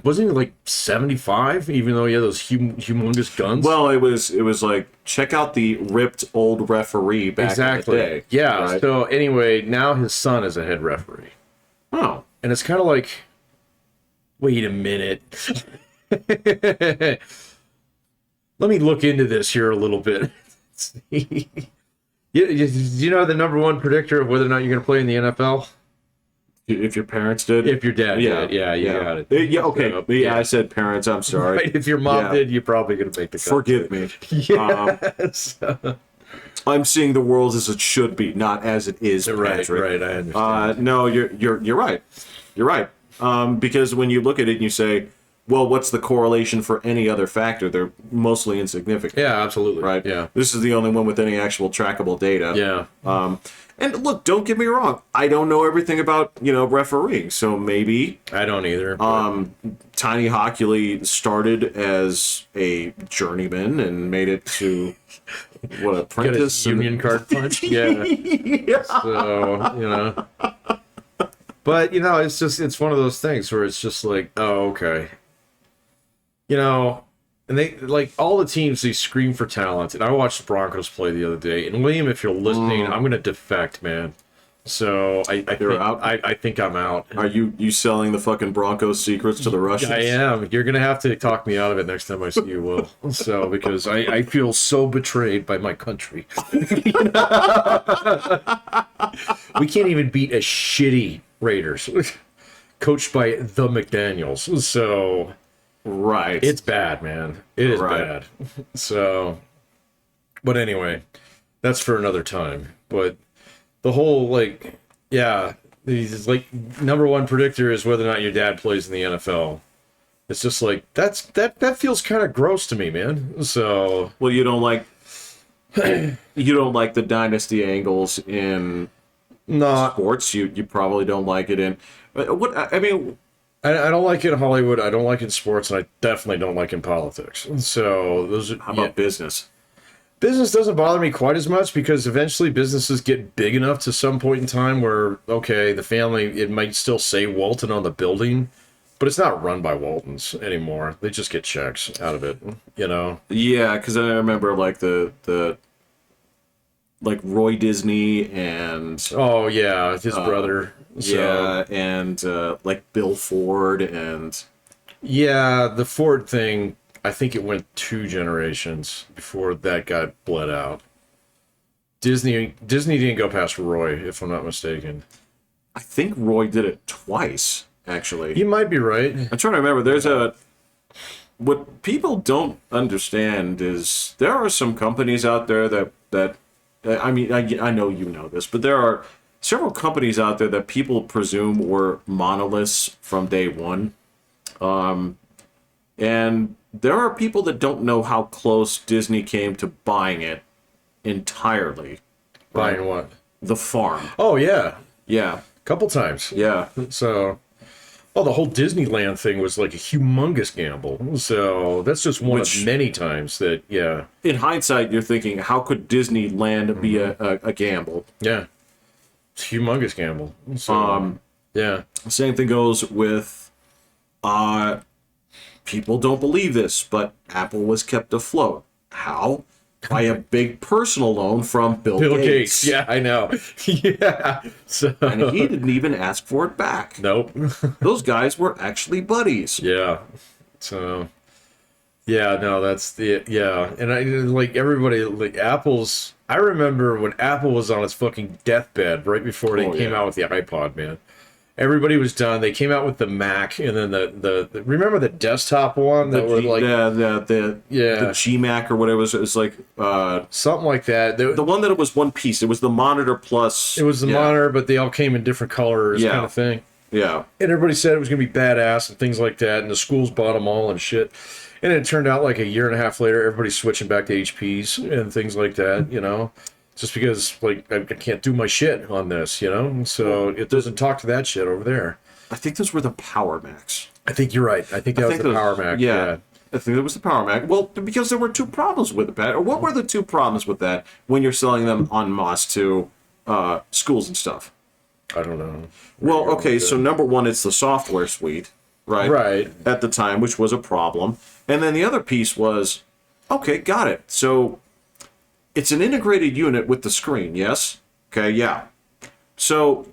Wasn't he like 75, even though he had those humongous guns? Well, it was like, check out the ripped old referee back in the day. Yeah, right? So anyway, now his son is a head referee. Oh. And it's kind of like, wait a minute. Let me look into this here a little bit. You know the number one predictor of whether or not you're going to play in the NFL? If your parents did? If your dad did. Yeah, you got it. Yeah, okay. So, I said parents. I'm sorry. Right, if your mom did, you're probably going to make the cut. Forgive me. Yes. I'm seeing the world as it should be, not as it is, Patrick. Right, I understand. No, you're right. You're right. Because when you look at it and you say, well, what's the correlation for any other factor? They're mostly insignificant. Yeah, absolutely. Right? Yeah. This is the only one with any actual trackable data. Yeah. And look, don't get me wrong. I don't know everything about, refereeing, so maybe... I don't either. Tiny Hockley started as a journeyman and made it to, apprentice? Union card punch? Yeah. So, But, it's one of those things where it's just like, oh, okay. And they, like, all the teams, they scream for talent. And I watched the Broncos play the other day. And William, if you're listening, I'm going to defect, man. So I think I'm out. Are you selling the fucking Broncos secrets to the Russians? I am. You're going to have to talk me out of it next time I see you, Will. So, because I feel so betrayed by my country. We can't even beat a shitty Raiders, coached by the McDaniels. So... Right. It's bad, man. It is bad. So, but anyway, that's for another time. But the whole, like, he's like, number one predictor is whether or not your dad plays in the NFL. It's just like, that feels kind of gross to me, man. So. Well, you don't like the dynasty angles in sports. You probably don't like it in, I don't like it in Hollywood. I don't like it in sports, and I definitely don't like it in politics. So those are... How about business? Business doesn't bother me quite as much because eventually businesses get big enough to some point in time where, okay, the family, it might still say Walton on the building, but it's not run by Waltons anymore. They just get checks out of it, you know? Yeah, because I remember like the like Roy Disney and Oh, yeah, his brother. So, yeah, and like Bill Ford and yeah, the Ford thing, I think it went 2 generations before that got bled out. Disney didn't go past Roy, if I'm not mistaken. I think Roy did it twice, actually. You might be right. I'm trying to remember. There's a what people don't understand is there are some companies out there that I mean I know you know this, but there are several companies out there that people presume were monoliths from day one, and there are people that don't know how close Disney came to buying it entirely. Buying what? The farm. Oh, yeah. Yeah. Couple times. Yeah. So, the whole Disneyland thing was like a humongous gamble. So that's just one of many times that, yeah. In hindsight, you're thinking, how could Disneyland be a gamble? Yeah. It's a humongous gamble. So, yeah. Same thing goes with, people don't believe this, but Apple was kept afloat. How? By a big personal loan from Bill Gates. Yeah, I know. Yeah. So, And he didn't even ask for it back. nope. Those guys were actually buddies. Yeah. So, yeah, no, that's the, yeah. And I, like, everybody, like, Apple's, I remember when Apple was on its fucking deathbed right before they came out with the iPod, man. Everybody was done. They came out with the Mac, and then the remember the desktop one that were like the GMac or whatever it was like something like that. The one that it was one piece. It was the monitor plus. It was the monitor, but they all came in different colors, kind of thing. Yeah. And everybody said it was gonna be badass and things like that, and the schools bought them all and shit. And it turned out like a year and a half later, everybody's switching back to HPs and things like that, you know. Just because, like, I can't do my shit on this, you know? So it doesn't talk to that shit over there. I think those were the Power Macs. I think you're right. I think that was the Power Mac. Yeah. I think it was the Power Mac. Well, because there were 2 problems with it, Pat. Or what were the 2 problems with that when you're selling them en masse to schools and stuff? I don't know. Well, okay, so number 1, it's the software suite, right? Right. At the time, which was a problem. And then the other piece was, okay, got it. So it's an integrated unit with the screen, yes? Okay, yeah. So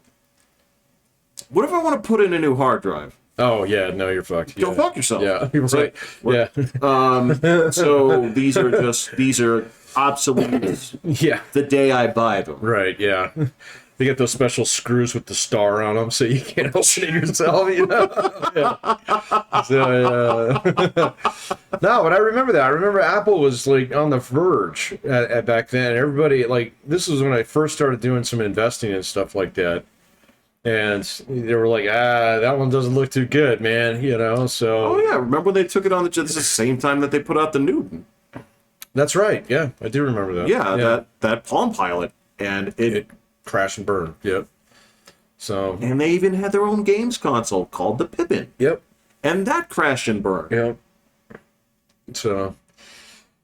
what if I want to put in a new hard drive? Oh, yeah, no, you're fucked. Go fuck yourself. Yeah, you're right. So these are obsolete Yeah. the day I buy them. Right, yeah. They get those special screws with the star on them so you can't open it yourself, you know? Yeah. So, no, but I remember that. I remember Apple was, like, on the verge at back then. Everybody, like, this was when I first started doing some investing and stuff like that. And they were like, that one doesn't look too good, man, you know? So. Oh, yeah. Remember when they took it on this is the same time that they put out the Newton. That's right. Yeah, I do remember that. Yeah. that Palm Pilot. And it crash and burn. Yep. So. And they even had their own games console called the Pippin. Yep. And that crashed and burned. Yep. So.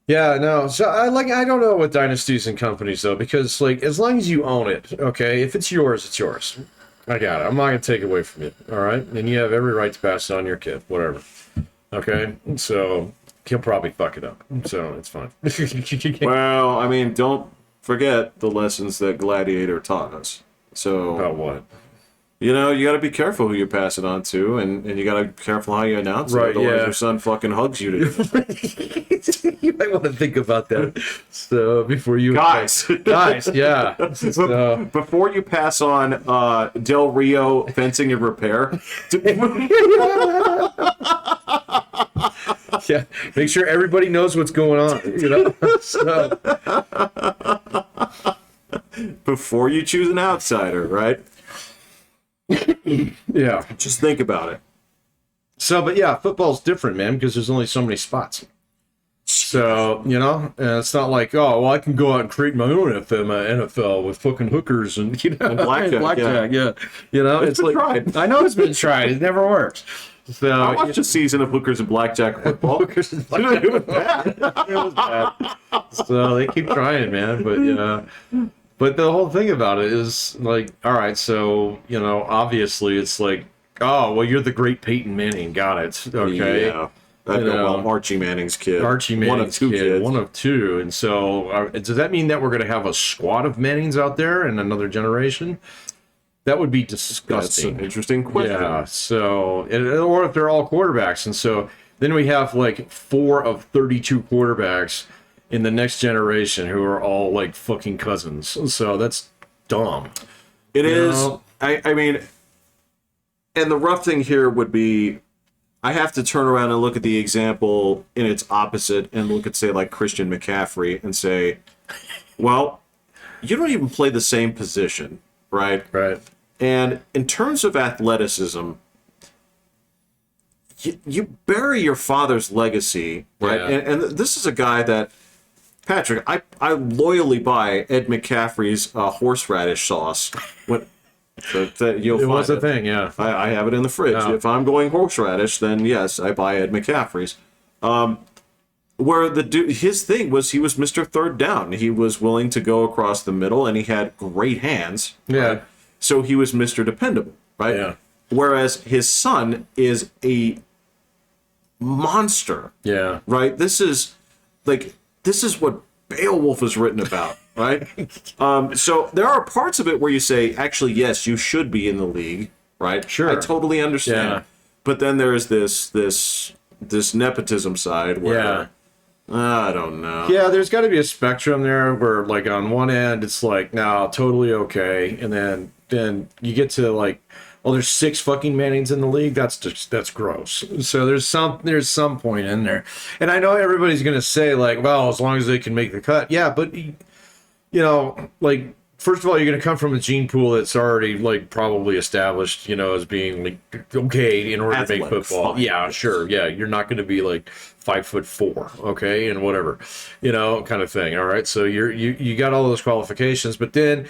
Yeah, no. So I don't know with dynasties and companies though, because like as long as you own it, okay, if it's yours, it's yours. I got it. I'm not gonna take it away from you. All right, and you have every right to pass it on to your kid, whatever. Okay, so he'll probably fuck it up, so it's fine. Well, I mean, don't forget the lessons that Gladiator taught us. So about what? You know, you got to be careful who you pass it on to, and you got to be careful how you announce it. Otherwise, your son fucking hugs you to You might want to think about that. So before you guys, yeah. So. Before you pass on Del Rio fencing and repair. Yeah, make sure everybody knows what's going on. You know. So. Before you choose an outsider, right? Yeah. Just think about it. So, but yeah, football's different, man, because there's only so many spots. So, you know, it's not like, oh, well, I can go out and create my own NFL with fucking hookers and, you know, and blackjack, yeah. You know, it's been like, tried. I know it's been tried. It never works. So I watched a season of Hookers and Blackjack football. Hookers and Blackjack. It was bad. It was bad. So they keep trying, man. But yeah. But the whole thing about it is like, all right, so obviously it's like, oh, well, you're the great Peyton Manning. Got it. Okay. Yeah. Well, Archie Manning's kid. Archie Manning's one of two kids. One of two. And so does that mean that we're going to have a squad of Mannings out there in another generation? That would be disgusting. That's an interesting question. Yeah. So, or if they're all quarterbacks. And so then we have like 4 of 32 quarterbacks in the next generation who are all like fucking cousins. So that's dumb. It is. I mean, and the rough thing here would be, I have to turn around and look at the example in its opposite and look at, say, like Christian McCaffrey and say, well, you don't even play the same position, right? Right. And in terms of athleticism, you bury your father's legacy, right? Yeah. And this is a guy that, Patrick, I loyally buy Ed McCaffrey's horseradish sauce. You'll It was find a thing, yeah. I have it in the fridge. Yeah. If I'm going horseradish, then yes, I buy Ed McCaffrey's. Where the dude, his thing was he was Mr. Third Down. He was willing to go across the middle, and he had great hands. Yeah. Right? So he was Mr. Dependable, right? Yeah. Whereas his son is a monster. Yeah. Right? This is what Beowulf is written about, right? So there are parts of it where you say, actually, yes, you should be in the league, right? Sure. I totally understand. Yeah. But then there's this nepotism side where I don't know. Yeah, there's got to be a spectrum there where, like, on one end it's like, no, totally okay, and then you get to like, well, there's 6 fucking Mannings in the league. That's gross. So there's some point in there, and I know everybody's gonna say like, well, as long as they can make the cut, yeah, but like, first of all, you're gonna come from a gene pool that's already like probably established, as being like okay in order to make Athletic, football. fine. Yeah, sure, yeah, you're not gonna be like 5'4", okay, and whatever, kind of thing. All right, so you got all those qualifications, but then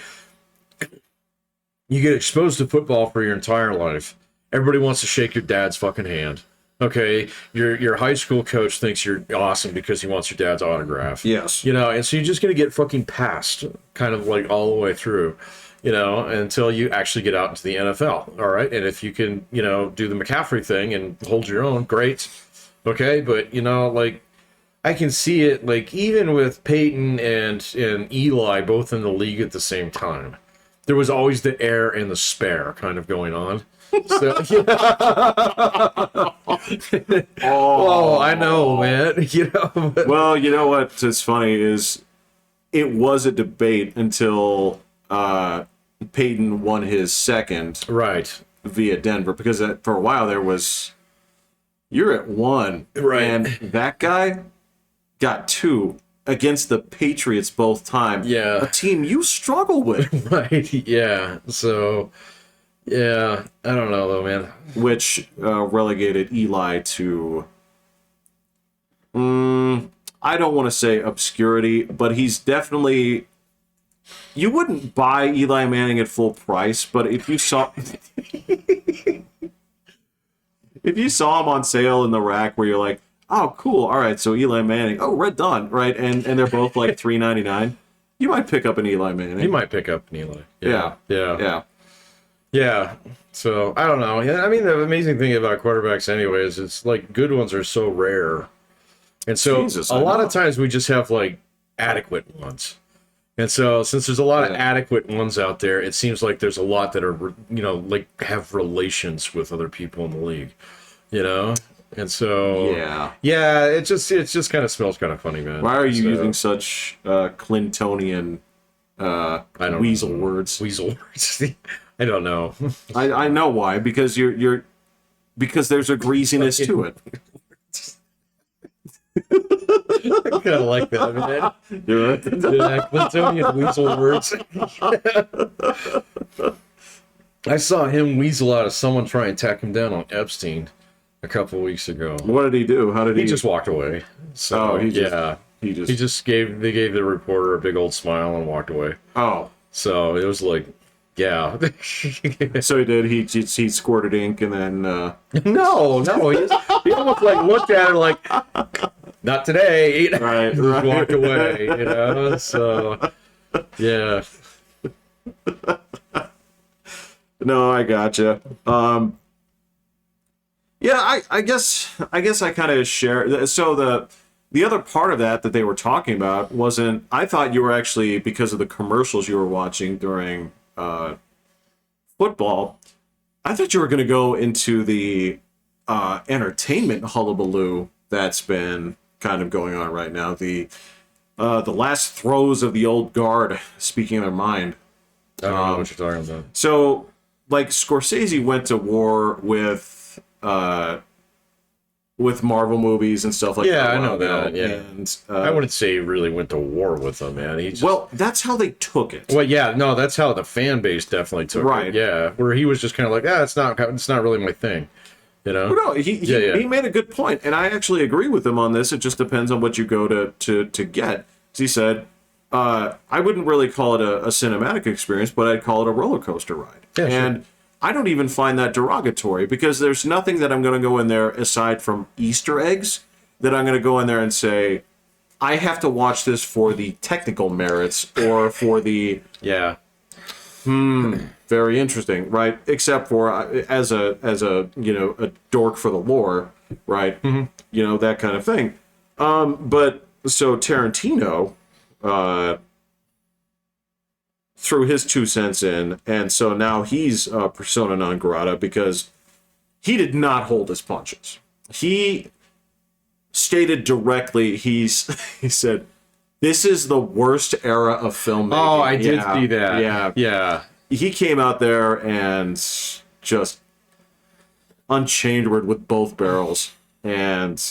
you get exposed to football for your entire life. Everybody wants to shake your dad's fucking hand. Okay, your high school coach thinks you're awesome because he wants your dad's autograph. Yes. And so you're just gonna get fucking passed, kind of like all the way through, until you actually get out into the NFL. All right, and if you can, do the McCaffrey thing and hold your own, great. Okay, but like, I can see it, like, even with Peyton and Eli both in the league at the same time. There was always the heir and the spare kind of going on. So, oh, I know, man. But... Well, you know what's funny is it was a debate until Peyton won his second right via Denver, because for a while there was, you're at 1, right, and that guy got 2 against the Patriots both times. Yeah, a team you struggle with. Right. Yeah. So, yeah, I don't know though, man. Which relegated Eli to, I don't want to say obscurity, but he's definitely. You wouldn't buy Eli Manning at full price, but if you saw. If you saw him on sale in the rack where you're like, oh, cool, all right, so Eli Manning, oh, Red Dawn, right, and they're both like $3.99, you might pick up an Eli Manning. You might pick up an Eli. Yeah. So, I don't know. I mean, the amazing thing about quarterbacks anyway is it's like good ones are so rare. And so a lot of times we just have like adequate ones. And so since there's a lot of adequate ones out there, it seems like there's a lot that are, like have relations with other people in the league, And so it just kind of smells kind of funny, man. Why are you using such Clintonian weasel words? Weasel words. I don't know. I know why, because because there's a greasiness to it. I kind of like that, man. You're right. Clintonian weasel words. I saw him weasel out of someone trying to tack him down on Epstein a couple weeks ago. What did he do? How did he? He just walked away. So he just gave the reporter a big old smile and walked away. Oh, so it was like, Yeah. So he did. He squirted ink and then. No, he almost like looked at her like, not today. Right, Just right. walked away, you know. So, yeah. No, I gotcha. Yeah, I guess I kind of share. So the other part of that they were talking about wasn't. I thought you were actually, because of the commercials you were watching during football. I thought you were going to go into the entertainment hullabaloo that's been kind of going on right now. The last throes of the old guard speaking their mind. I don't know what you're talking about. So, like, Scorsese went to war with Marvel movies and stuff like that. Yeah, I know that. Yeah, and I wouldn't say he really went to war with them, man. He just, well, that's how they took it. well, yeah, no, that's how the fan base definitely took Right. it. Yeah, where he was just kind of like, it's not really my thing, you know. Well, no, he made a good point, and I actually agree with him on this. It just depends on what you go to get. As he said, I wouldn't really call it a cinematic experience, but I'd call it a roller coaster ride. Yeah, and sure. I don't even find that derogatory, because there's nothing that I'm going to go in there aside from Easter eggs that I'm going to go in there and say, I have to watch this for the technical merits or for the Yeah. very interesting, right? Except for as a a dork for the lore, right? Mm-hmm. That kind of thing. But so Tarantino threw his 2 cents in, and so now he's persona non grata because he did not hold his punches. He stated directly, he said, "This is the worst era of filmmaking." Oh, I did see that. Yeah, Yeah. he came out there and just unchambered with both barrels, and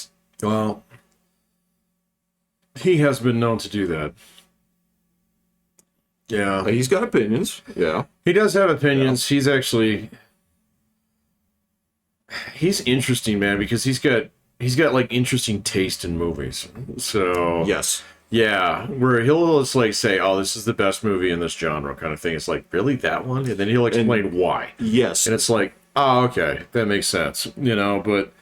Well, he has been known to do that. Yeah. he's got opinions. Yeah, He does have opinions. He's interesting, man, because he's got like interesting taste in movies. So yes, yeah, where he'll just like say, "Oh, this is the best movie in this genre," kind of thing. It's like, really, that one? And then he'll explain why. yes, And it's like, oh, okay, that makes sense, But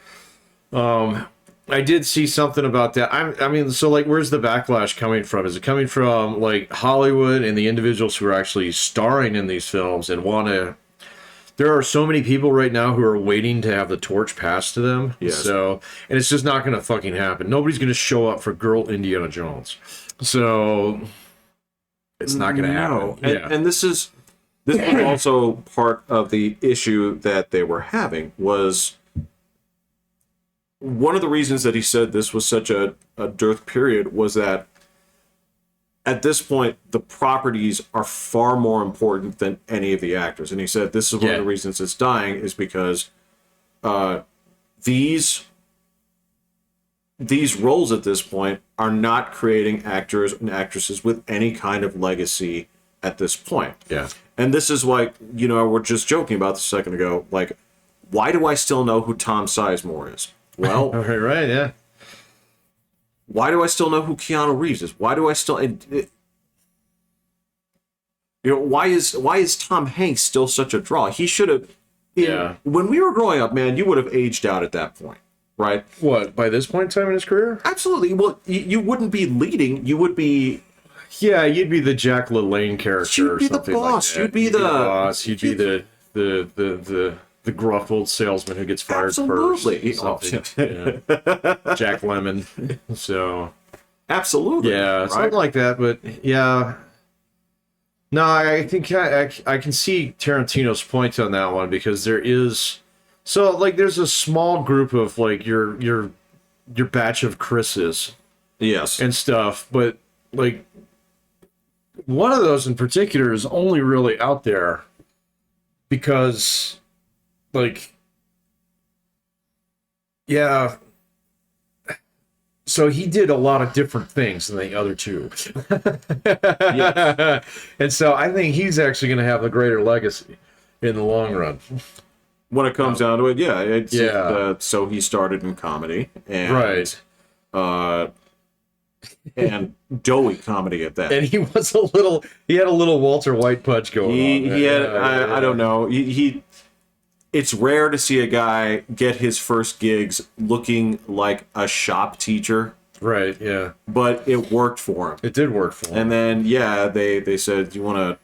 I did see something about that. I mean, so like, where's the backlash coming from? Is it coming from like Hollywood and the individuals who are actually starring in these films and want to? There are so many people right now who are waiting to have the torch passed to them. Yes. So, and it's just not going to fucking happen. Nobody's going to show up for Girl Indiana Jones. So, it's not going to happen. And this was also part of the issue that they were having. Was one of the reasons that he said this was such a dearth period was that at this point the properties are far more important than any of the actors. And he said this is one of the reasons it's dying is because these roles at this point are not creating actors and actresses with any kind of legacy at this point. Yeah. And this is why, we're just joking about this a second ago, like, why do I still know who Tom Sizemore is? Well, right, yeah. Why do I still know who Keanu Reeves is? Why do I still why is Tom Hanks still such a draw? He should have when we were growing up, man, you would have aged out at that point, right? What, by this point in time in his career? Absolutely. Well, you wouldn't be leading, you would be you'd be the Jack LaLanne character you'd be or something the boss. like that. You'd be the boss. You'd be the gruff old salesman who gets fired absolutely. first. Yeah. Jack Lemmon. So absolutely. Yeah, right? something like that. But yeah, no, I think I can see Tarantino's point on that one because there's a small group of like your batch of Chris's, yes, and stuff, but like one of those in particular is only really out there because. Like, yeah. So he did a lot of different things than the other two. Yes. And so I think he's actually going to have a greater legacy in the long run. When it comes down to it, so he started in comedy. And, right. and doughy comedy at that. And he was he had a little Walter White punch going on. He had, Yeah, I don't know. It's rare to see a guy get his first gigs looking like a shop teacher. Right, yeah. But it worked for him. It did work for him. And then, yeah, they said, you want to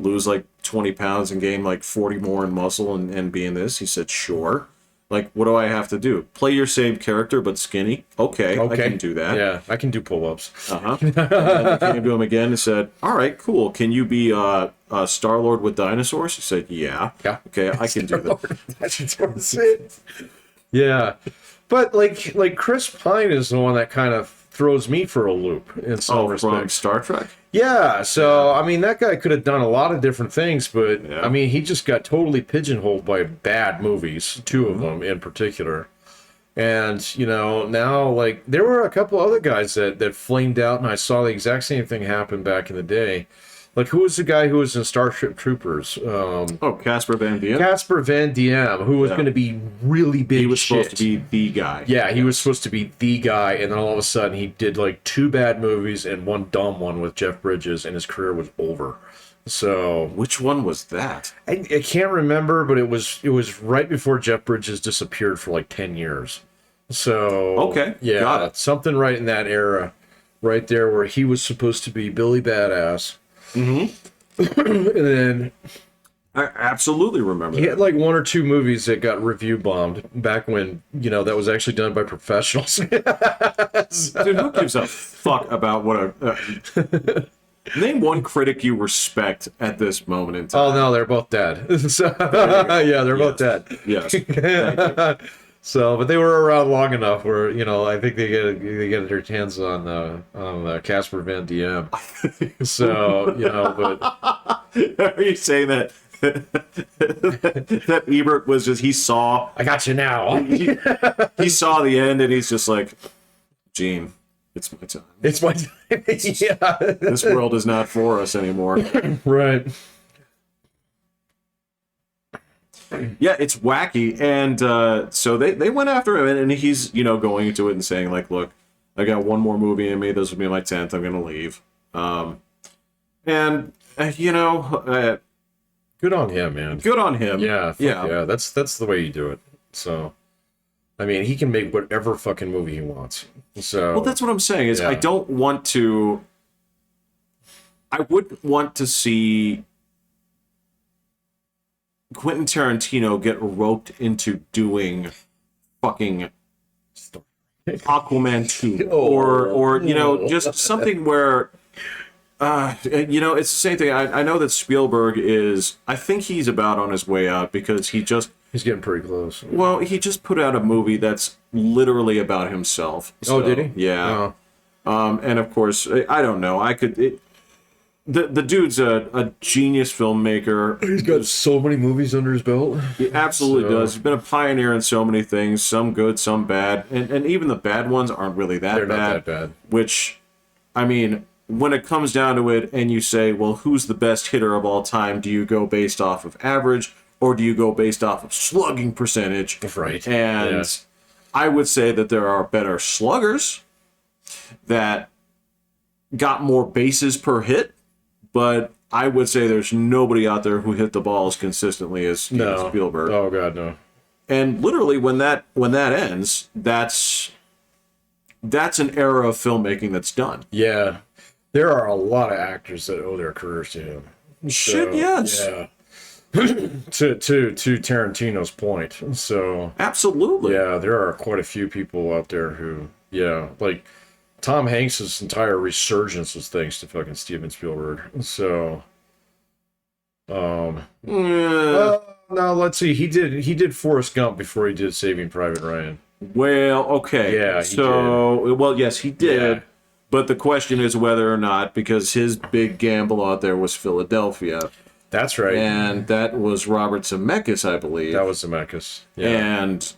lose like 20 pounds and gain like 40 more in muscle and be in this? He said, sure. Like, what do I have to do? Play your same character, but skinny? Okay, I can do that. Yeah, I can do pull-ups. Uh-huh. And then they came to him again and said, all right, cool. Can you be Star-Lord with dinosaurs? He said, yeah. Yeah. Okay, I can do that. That's it. Yeah. But, like Chris Pine is the one that kind of throws me for a loop in some respects. From Star Trek? Yeah, so, I mean, that guy could have done a lot of different things, but, Yeah. I mean, he just got totally pigeonholed by bad movies, two of them in particular. And, you know, now, like, there were a couple other guys that flamed out, and I saw the exact same thing happen back in the day. Like, who was the guy who was in Starship Troopers? Casper Van Dien? Casper Van Diem, who was going to be really big. He was shit. supposed to be the guy. Yeah, he was supposed to be the guy, and then all of a sudden he did like 2 bad movies and 1 dumb one with Jeff Bridges, and his career was over. So Which one was that? I can't remember, but it was right before Jeff Bridges disappeared for like 10 years. So Okay, yeah, got it. something right in that era, right there where he was supposed to be Billy Badass. Mm-hmm. And then I absolutely remember he that. had like 1 or 2 movies that got review bombed back when, you know, that was actually done by professionals. Dude, who gives a fuck about what a... Name one critic you respect at this moment in time. Oh no, they're both dead. So, yeah, they're both dead. Yes. Thank you. So, but they were around long enough where, you know, I think they get their hands on Casper Van Diem. So, you know, but Are you saying that that Ebert was just, he saw I got you now. he saw the end and he's just like, Gene, it's my time. It's my time. Yeah. This world is not for us anymore. Right. Yeah, it's wacky, and so they went after him, and he's, you know, going into it and saying like, look, I got 1 more movie in me. This will be my 10th. I'm gonna leave. You know, Good on him, man. good on him. Yeah, yeah. That's the way you do it. So, I mean, he can make whatever fucking movie he wants. So, Well, that's what I'm saying. Is Yeah. I wouldn't want to see Quentin Tarantino get roped into doing fucking Aquaman 2 or you know, just something where you know, it's the same thing. I know that Spielberg is, I think he's about on his way out because he's getting pretty close. he just put out a movie that's literally about himself. Oh, did he? Yeah. Oh. And of course, I don't know. The dude's a genius filmmaker. He's got so many movies under his belt. He absolutely does. He's been a pioneer in so many things, some good, some bad. And even the bad ones aren't really that They're bad. not that bad. Which, I mean, when it comes down to it and you say, well, who's the best hitter of all time? Do you go based off of average or do you go based off of slugging percentage? Right. And Yeah. I would say that there are better sluggers that got more bases per hit, but I would say there's nobody out there who hit the ball as consistently as Steven Spielberg. Oh god, no. And literally, when that ends, that's an era of filmmaking that's done. Yeah. There are a lot of actors that owe their careers to him. Shit, yes. Yeah. to Tarantino's point. So Absolutely. yeah, there are quite a few people out there who, yeah, like Tom Hanks's entire resurgence was thanks to fucking Steven Spielberg. So, now let's see. He did Forrest Gump before he did Saving Private Ryan. Well, okay. Yeah, he so, well, yes, he did. Yeah. But the question is whether or not, because his big gamble out there was Philadelphia. That's right. And that was Robert Zemeckis, I believe. That was Zemeckis. Yeah, And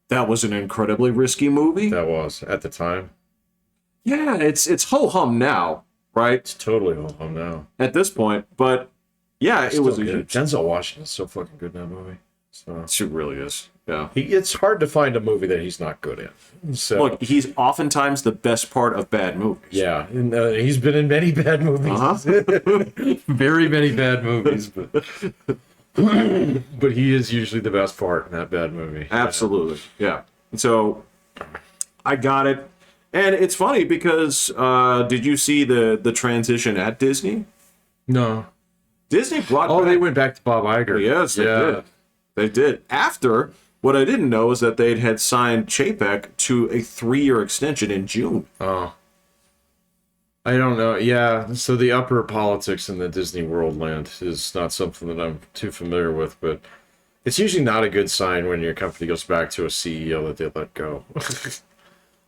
that was an incredibly risky movie. that was at the time. Yeah, it's ho-hum now, right? It's totally home now. At this point. But, yeah, it was a Still good. huge... Denzel Washington's so fucking good in that movie. So It really is. Yeah. It's hard to find a movie that he's not good in. So Look, he's oftentimes the best part of bad movies. yeah, and, he's been in many bad movies. Very many bad movies, but but he is usually the best part in that bad movie. Absolutely, yeah. So I got it, and it's funny because did you see the transition at Disney? No. Disney brought. Oh, back, they went back to Bob Iger. Yes, they did. They did. After, what I didn't know is that they had signed Chapek to a 3-year extension in June. Oh. I don't know. Yeah, so the upper politics in the Disney World land is not something that I'm too familiar with, but it's usually not a good sign when your company goes back to a CEO that they let go.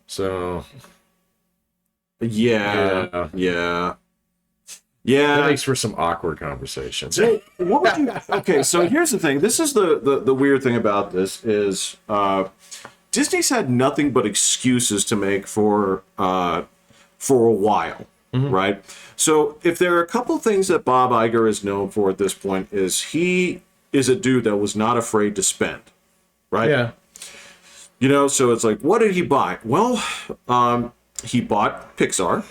So, Yeah. that makes for some awkward conversations. So what would you? Okay, so here's the thing. This is the weird thing about this is Disney's had nothing but excuses to make for a while, right? So if there are a couple things that Bob Iger is known for at this point is he is a dude that was not afraid to spend, right? Yeah. You know, so it's like, what did he buy? Well, he bought Pixar.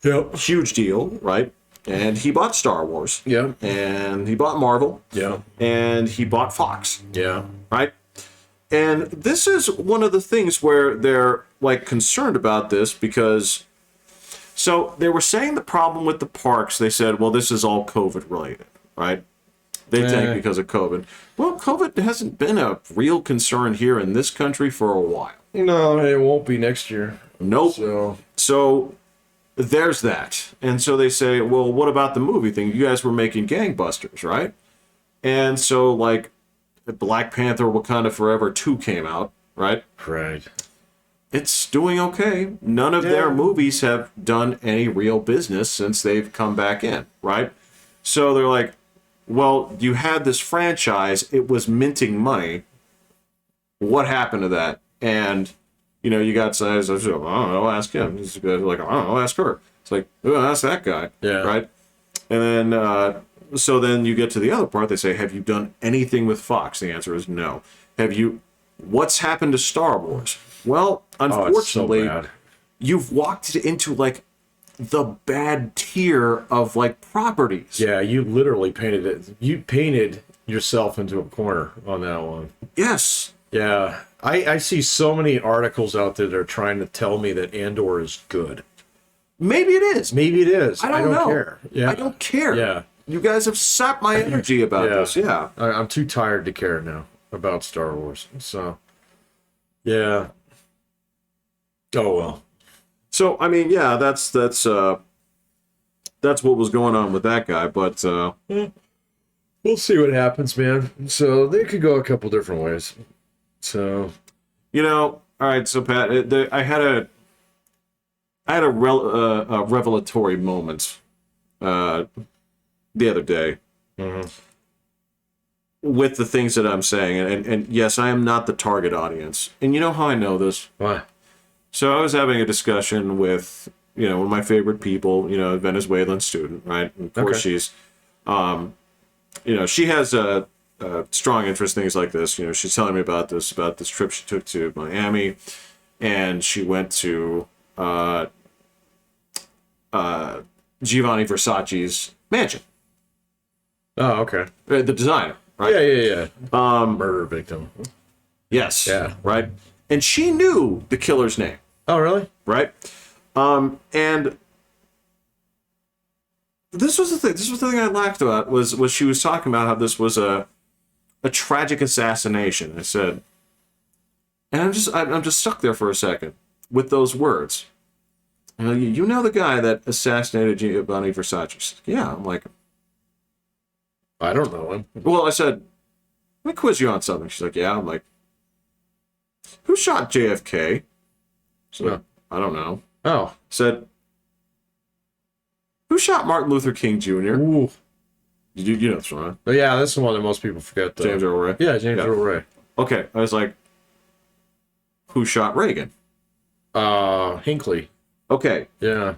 Yep. Huge deal, right? And he bought Star Wars. Yeah. And he bought Marvel. Yeah. And he bought Fox. Yeah. Right? And this is one of the things where they're like concerned about this because so they were saying the problem with the parks, they said, well, this is all COVID related, right? They think because of COVID. Well, COVID hasn't been a real concern here in this country for a while. No, it won't be next year. Nope. So there's that. And so they say, well, what about the movie thing? You guys were making gangbusters, right? And so, like, Black Panther Wakanda Forever 2 came out, right? Right. It's doing okay. None of their movies have done any real business since they've come back in, right? So they're like, well, you had this franchise. It was minting money. What happened to that? And you know, you got sides. I don't know. Ask him. He's like, I don't know. Ask her. It's like, oh, ask that guy. Yeah. Right. And then, so then you get to the other part. They say, have you done anything with Fox? The answer is no. Have you? What's happened to Star Wars? Well, unfortunately, you've walked into like the bad tier of like properties. Yeah, you literally painted it. You painted yourself into a corner on that one. Yes. Yeah. I see so many articles out there that are trying to tell me that Andor is good. Maybe it is. Maybe it is. I don't know. care. Yeah. I don't care. Yeah. You guys have sapped my energy about this. Yeah. I'm too tired to care now about Star Wars. So, yeah. Oh, well. So, I mean, yeah, that's what was going on with that guy. But we'll see what happens, man. So they could go a couple different ways. So, you know, all right. So, Pat, I had a revelatory moment the other day with the things that I'm saying, and yes, I am not the target audience. And you know how I know this? why? So I was having a discussion with one of my favorite people, a Venezuelan student, right? And of course, she's, she has a strong interest in things like this. She's telling me about this trip she took to Miami, and she went to Giovanni Versace's mansion. Oh, okay. The designer, right? Yeah. Murder victim. Yes. Yeah. Right. And she knew the killer's name. Oh, really? Right. And this was the thing. This was the thing I laughed about was she was talking about how this was a tragic assassination. I said, and I'm just stuck there for a second with those words. You know the guy that assassinated Giovanni Versace? Yeah. I'm like, I don't know him. Well, I said, let me quiz you on something. She's like, yeah. I'm like, who shot JFK? So I don't know. Oh. Said, who shot Martin Luther King Jr.? Ooh. You know this one, right? But yeah, that's the one that most people forget, though. James Earl Ray? Yeah, James Earl Ray. Okay, I was like, who shot Reagan? Hinckley. Okay. Yeah.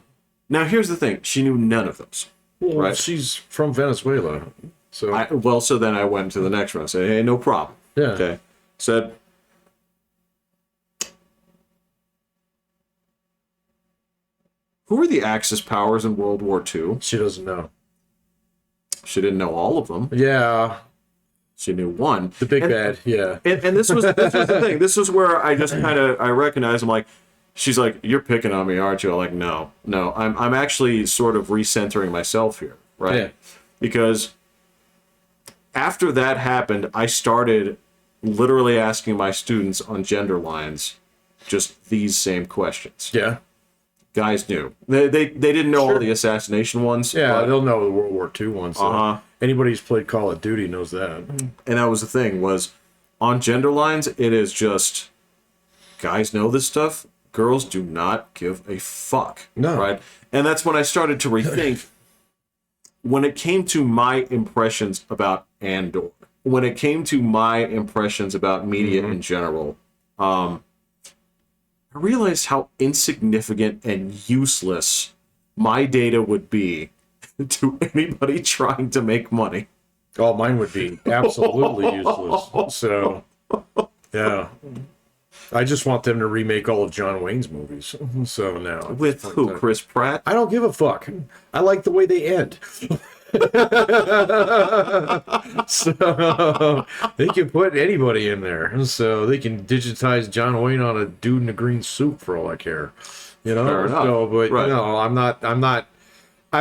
Now, here's the thing. She knew none of those. Well, right? She's from Venezuela. So so then I went to the next one. I said, hey, no problem. Yeah. Okay. said, "Who were the Axis powers in World War II?" She doesn't know. She didn't know all of them. Yeah. She knew one. The big bad, yeah. And this was the thing. This was where I just I recognized. I'm like, she's like, "You're picking on me, aren't you?" I'm like, no. I'm actually sort of recentering myself here, right? Yeah. Because after that happened, I started literally asking my students on gender lines just these same questions. Yeah. Guys knew. They didn't know all the assassination ones. Yeah, they'll know the World War II ones. Uh-huh. Anybody who's played Call of Duty knows that. And that was the thing, was on gender lines, it is just guys know this stuff. Girls do not give a fuck. No. Right? And that's when I started to rethink when it came to my impressions about Andor, when it came to my impressions about media in general, I realized how insignificant and useless my data would be to anybody trying to make money. Oh, mine would be absolutely useless. So, yeah. I just want them to remake all of John Wayne's movies. So now. With who? Chris Pratt? I don't give a fuck. I like the way they end. So they can put anybody in there. So they can digitize John Wayne on a dude in a green suit for all I care. You know? Fair enough. So, but Right. no, I'm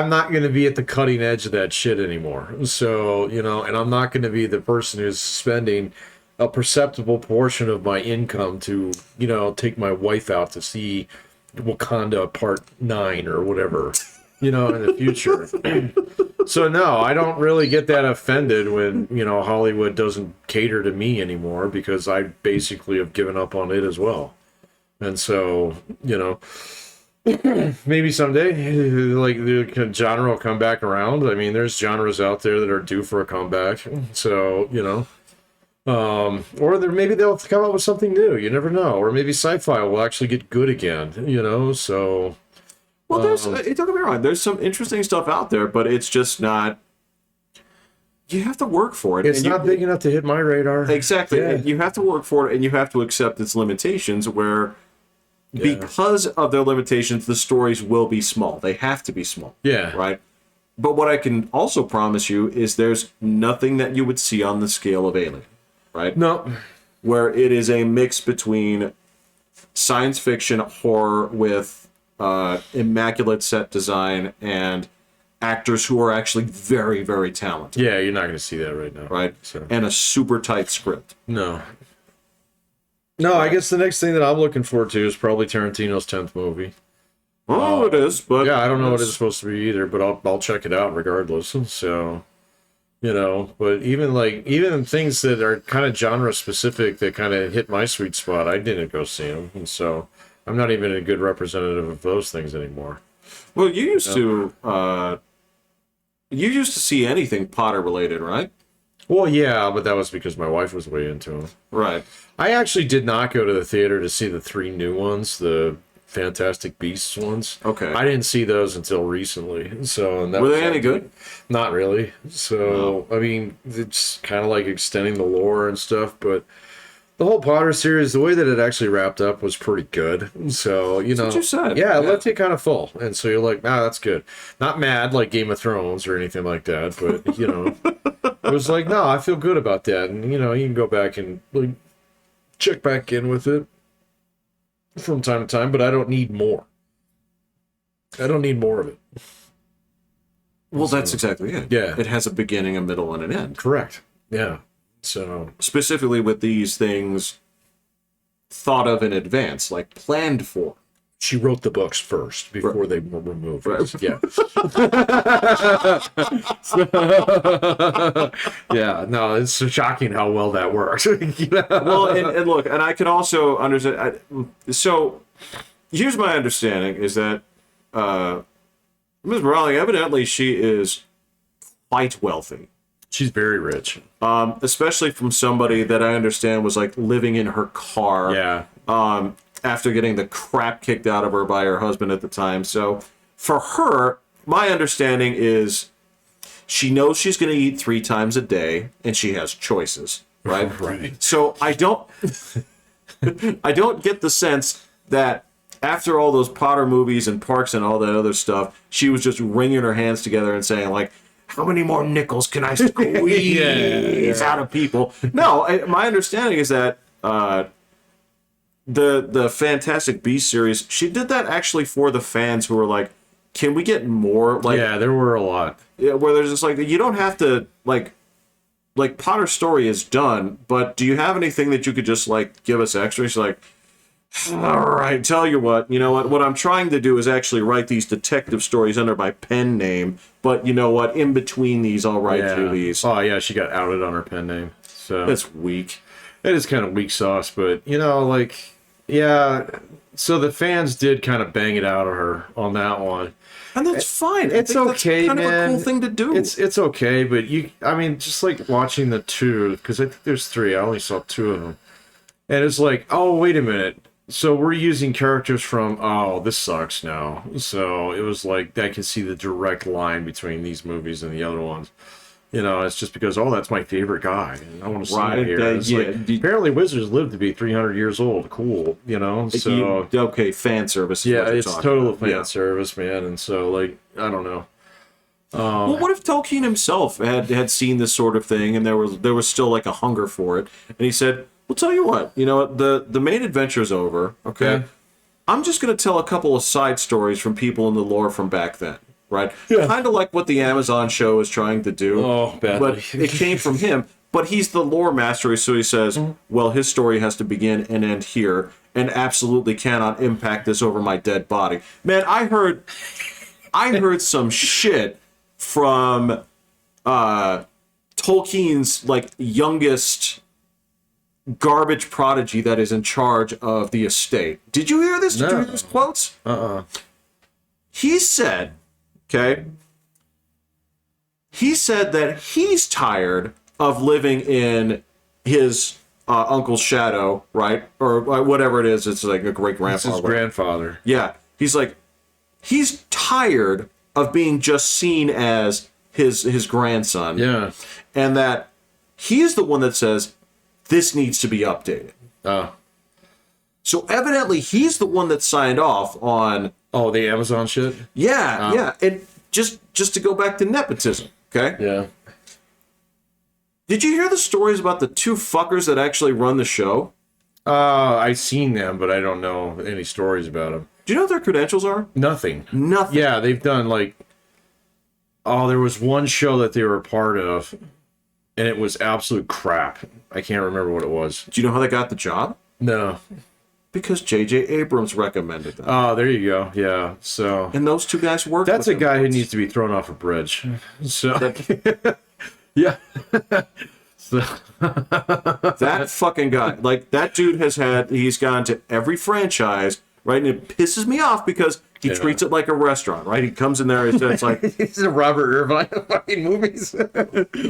not going to be at the cutting edge of that shit anymore. So, you know, and I'm not going to be the person who's spending a perceptible portion of my income to, you know, take my wife out to see Wakanda Part 9 or whatever, you know, in the future. So, no, I don't really get that offended when, you know, Hollywood doesn't cater to me anymore because I basically have given up on it as well. And so, you know, maybe someday, like, the genre will come back around. I mean, there's genres out there that are due for a comeback. So, you know, or maybe they'll come up with something new. You never know. Or maybe sci-fi will actually get good again, you know, so... Well, don't get me wrong. There's some interesting stuff out there, but it's just not... You have to work for it. It's not big enough to hit my radar. Exactly. Yeah. And you have to work for it, and you have to accept its limitations, where... Because of their limitations, the stories will be small. They have to be small. Yeah. Right? But what I can also promise you is there's nothing that you would see on the scale of Alien. Right? No. Where it is a mix between science fiction horror with immaculate set design and actors who are actually very, very talented. Yeah, you're not going to see that right now. Right? So. And a super tight script. No. No, I guess the next thing that I'm looking forward to is probably Tarantino's 10th movie. Oh, it is, but... Yeah, I don't know what it's supposed to be either, but I'll check it out regardless. So, you know, but even things that are kind of genre specific that kind of hit my sweet spot, I didn't go see them. And so I'm not even a good representative of those things anymore. Well, you used to see anything Potter related, right? Well, yeah, but that was because my wife was way into them. Right. I actually did not go to the theater to see the 3 new ones, the Fantastic Beasts ones. Okay. I didn't see those until recently. So and that Were was they any good? Not really. So, I mean, it's kind of like extending the lore and stuff, but the whole Potter series, the way that it actually wrapped up was pretty good. So, you know. That's what you said. Yeah, it left you kind of full. And so you're like, that's good. Not mad like Game of Thrones or anything like that, but, you know, it was like, no, I feel good about that. And, you know, you can go back and like, check back in with it from time to time, but I don't need more. I don't need more of it. Well, that's exactly it. Yeah. It has a beginning, a middle, and an end. Correct. Yeah. So Specifically with these things thought of in advance, like planned for. she wrote the books first before they were removed. Right. Yeah. Yeah. No, it's shocking how well that works. Well, and look, and I can also understand. So here's my understanding is that Ms. Morales, evidently she is quite wealthy. She's very rich. Especially from somebody that I understand was like living in her car. Yeah. After getting the crap kicked out of her by her husband at the time. So for her, my understanding is she knows she's going to eat 3 times a day and she has choices. right? Right. So I don't get the sense that after all those Potter movies and Parks and all that other stuff, she was just wringing her hands together and saying, like, how many more nickels can I squeeze out of people? No, my understanding is that the Fantastic Beasts series, she did that actually for the fans who were like, can we get more? Like, yeah, there were a lot. Yeah, where there's just like, you don't have to, like Potter's story is done, but do you have anything that you could just, like, give us extra? She's like, all right, tell you what I'm trying to do is actually write these detective stories under my pen name, but you know what, in between these, I'll write you these. Oh, yeah, she got outed on her pen name. So That's weak. it is kind of weak sauce, but, you know, like, yeah, so the fans did kind of bang it out of her on that one. And that's fine. It's okay, that's kind man. of a cool thing to do. It's okay, but I mean, just like watching the two, because I think there's three. I only saw two of them, and it's like, oh, wait a minute. So we're using characters from, oh, this sucks now. So it was like I can see the direct line between these movies and the other ones. You know, it's just because, oh, that's my favorite guy, and I want to see him here. It's like, apparently, wizards live to be 300 years old. Cool, you know. So okay, fan service. Yeah, it's total fan service, man. And so, like, I don't know. Well, what if Tolkien himself had seen this sort of thing, and there was still like a hunger for it, and he said, "Well, tell you what, you know, the main adventure's over. Okay, Yeah. I'm just going to tell a couple of side stories from people in the lore from back then." Right? Yeah. Kind of like what the Amazon show is trying to do. Oh, badly. But it came from him. But he's the lore master, so he says, well, his story has to begin and end here, and absolutely cannot impact this over my dead body. Man, I heard some shit from Tolkien's, like, youngest garbage prodigy that is in charge of the estate. Did you hear this? Did you hear these quotes? He said, okay, he said that he's tired of living in his uncle's shadow, right? Or whatever it is. It's like a great-grandfather. It's his grandfather. Yeah. He's like, he's tired of being just seen as his grandson. Yeah. And that he's the one that says, this needs to be updated. So evidently he's the one that signed off on... Oh, the Amazon shit? Yeah, yeah. And just to go back to nepotism, okay? Yeah. Did you hear the stories about the two fuckers that actually run the show? I've seen them, but I don't know any stories about them. Do you know what their credentials are? Nothing. Nothing. Yeah, they've done, like... Oh, there was one show that they were a part of, and it was absolute crap. I can't remember what it was. Do you know how they got the job? No. Because J.J. Abrams recommended them. Oh, there you go. Yeah, so... And those two guys worked That's a with guy them. who needs to be thrown off a bridge. So... yeah. So... That fucking guy. Like, that dude he's gone to every franchise, right? And it pisses me off because he treats it like a restaurant, right? He comes in there, it's like... He's a Robert Irvine of fucking movies.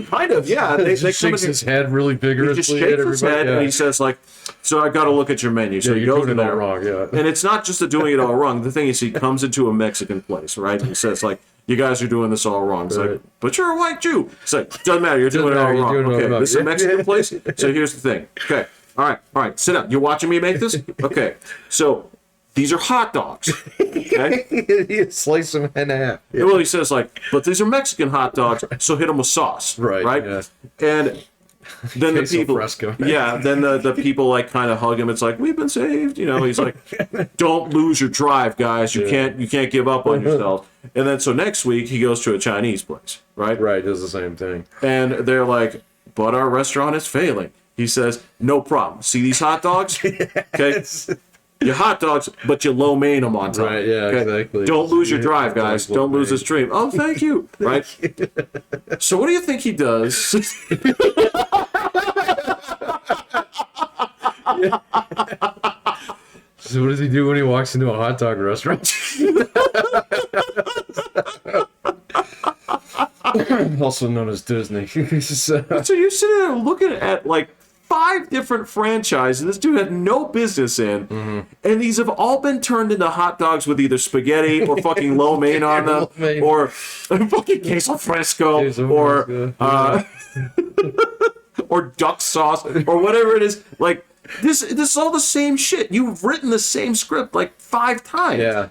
Kind of, yeah. They shakes his head really vigorously. He just shakes his head and he says, like, so I got to look at your menu. So he goes in there. Wrong, yeah. And it's not just the doing it all wrong. The thing is, he comes into a Mexican place, right? And he says, like, you guys are doing this all wrong. It's like, but you're a white Jew. It's like, doesn't matter. You're doing it all wrong. Okay, this is a Mexican place. So here's the thing. Okay. All right. Sit down. You're watching me make this? Okay. So these are hot dogs. Okay. You slice them in half. Yeah. Well, he says, like, but these are Mexican hot dogs, so hit them with sauce. Right. Yeah. And then the people, fresco. then the people, like, kind of hug him. It's like, we've been saved. You know, he's like, don't lose your drive, guys. You can't give up on yourselves. And then so next week he goes to a Chinese place, right? Right, does the same thing. And they're like, but our restaurant is failing. He says, no problem. See these hot dogs? Okay. Your hot dogs, but you lo mein them on top. Right, yeah, okay? exactly. Don't lose your drive, guys. Don't lose this dream. Oh, thank you. Right? So what do you think he does? So what does he do when he walks into a hot dog restaurant? Also known as Disney. So you're sitting there looking at, like, 5 different franchises this dude had no business in, and these have all been turned into hot dogs with either spaghetti or fucking lo mein on them, or fucking queso fresco, or or duck sauce or whatever it is. Like this is all the same shit. You've written the same script like 5 times.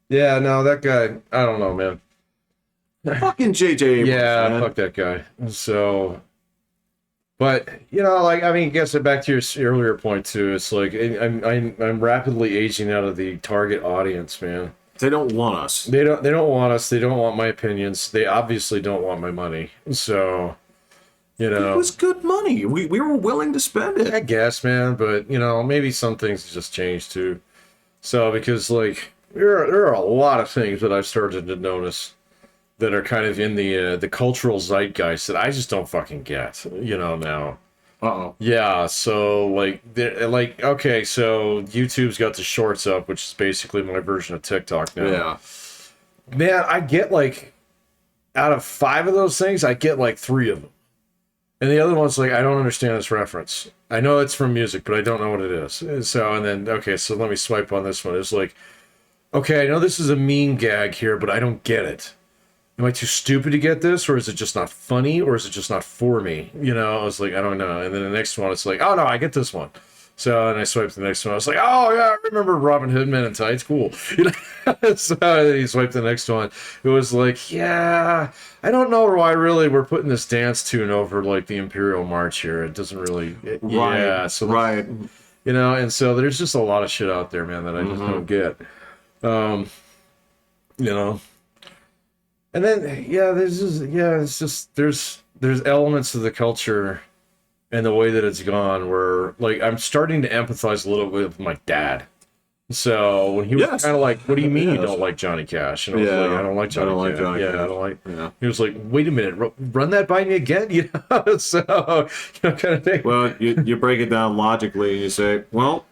Yeah, no, that guy, I don't know, man. Fucking J.J. Abrams, Yeah, man. fuck that guy. So, but you know, like, I mean, guess it back to your earlier point too. It's like I'm rapidly aging out of the target audience, man. They don't want us. They don't want us. They don't want my opinions. They obviously don't want my money. So, you know, It was good money. We were willing to spend it. I guess, man. But you know, maybe some things just changed too. So because like there are a lot of things that I've started to notice that are kind of in the cultural zeitgeist that I just don't fucking get. You know now. Uh-oh. Yeah, so like okay, so YouTube's got the shorts up, which is basically my version of TikTok now. Yeah. Man, I get like out of 5 of those things, I get like 3 of them. And the other one's like, I don't understand this reference. I know it's from music, but I don't know what it is. And so, and then, okay, so let me swipe on this one. It's like, okay, I know this is a mean gag here, but I don't get it. Am I too stupid to get this, or is it just not funny, or is it just not for me? You know, I was like, I don't know. And then the next one, it's like, oh no, I get this one. So, and I swiped the next one. I was like, oh yeah, I remember Robin Hood Men in Tights, cool. You know, so then he swiped the next one. It was like, yeah, I don't know why really we're putting this dance tune over like the Imperial March here. It doesn't really, Right. yeah. So Right. you know, and so there's just a lot of shit out there, man, that I just don't get. You know. And then it's just there's elements of the culture and the way that it's gone where like I'm starting to empathize a little bit with my dad. So when he was Yes. kind of like, "What do you mean you Yes. don't like Johnny Cash?" And I was Yeah. like, "I don't like Johnny I don't like Cash. Johnny Yeah, Cash. I don't like." Yeah. He was like, "Wait a minute, run that by me again," you know. So you know, kind of thing. Well, you break it down logically and you say, well,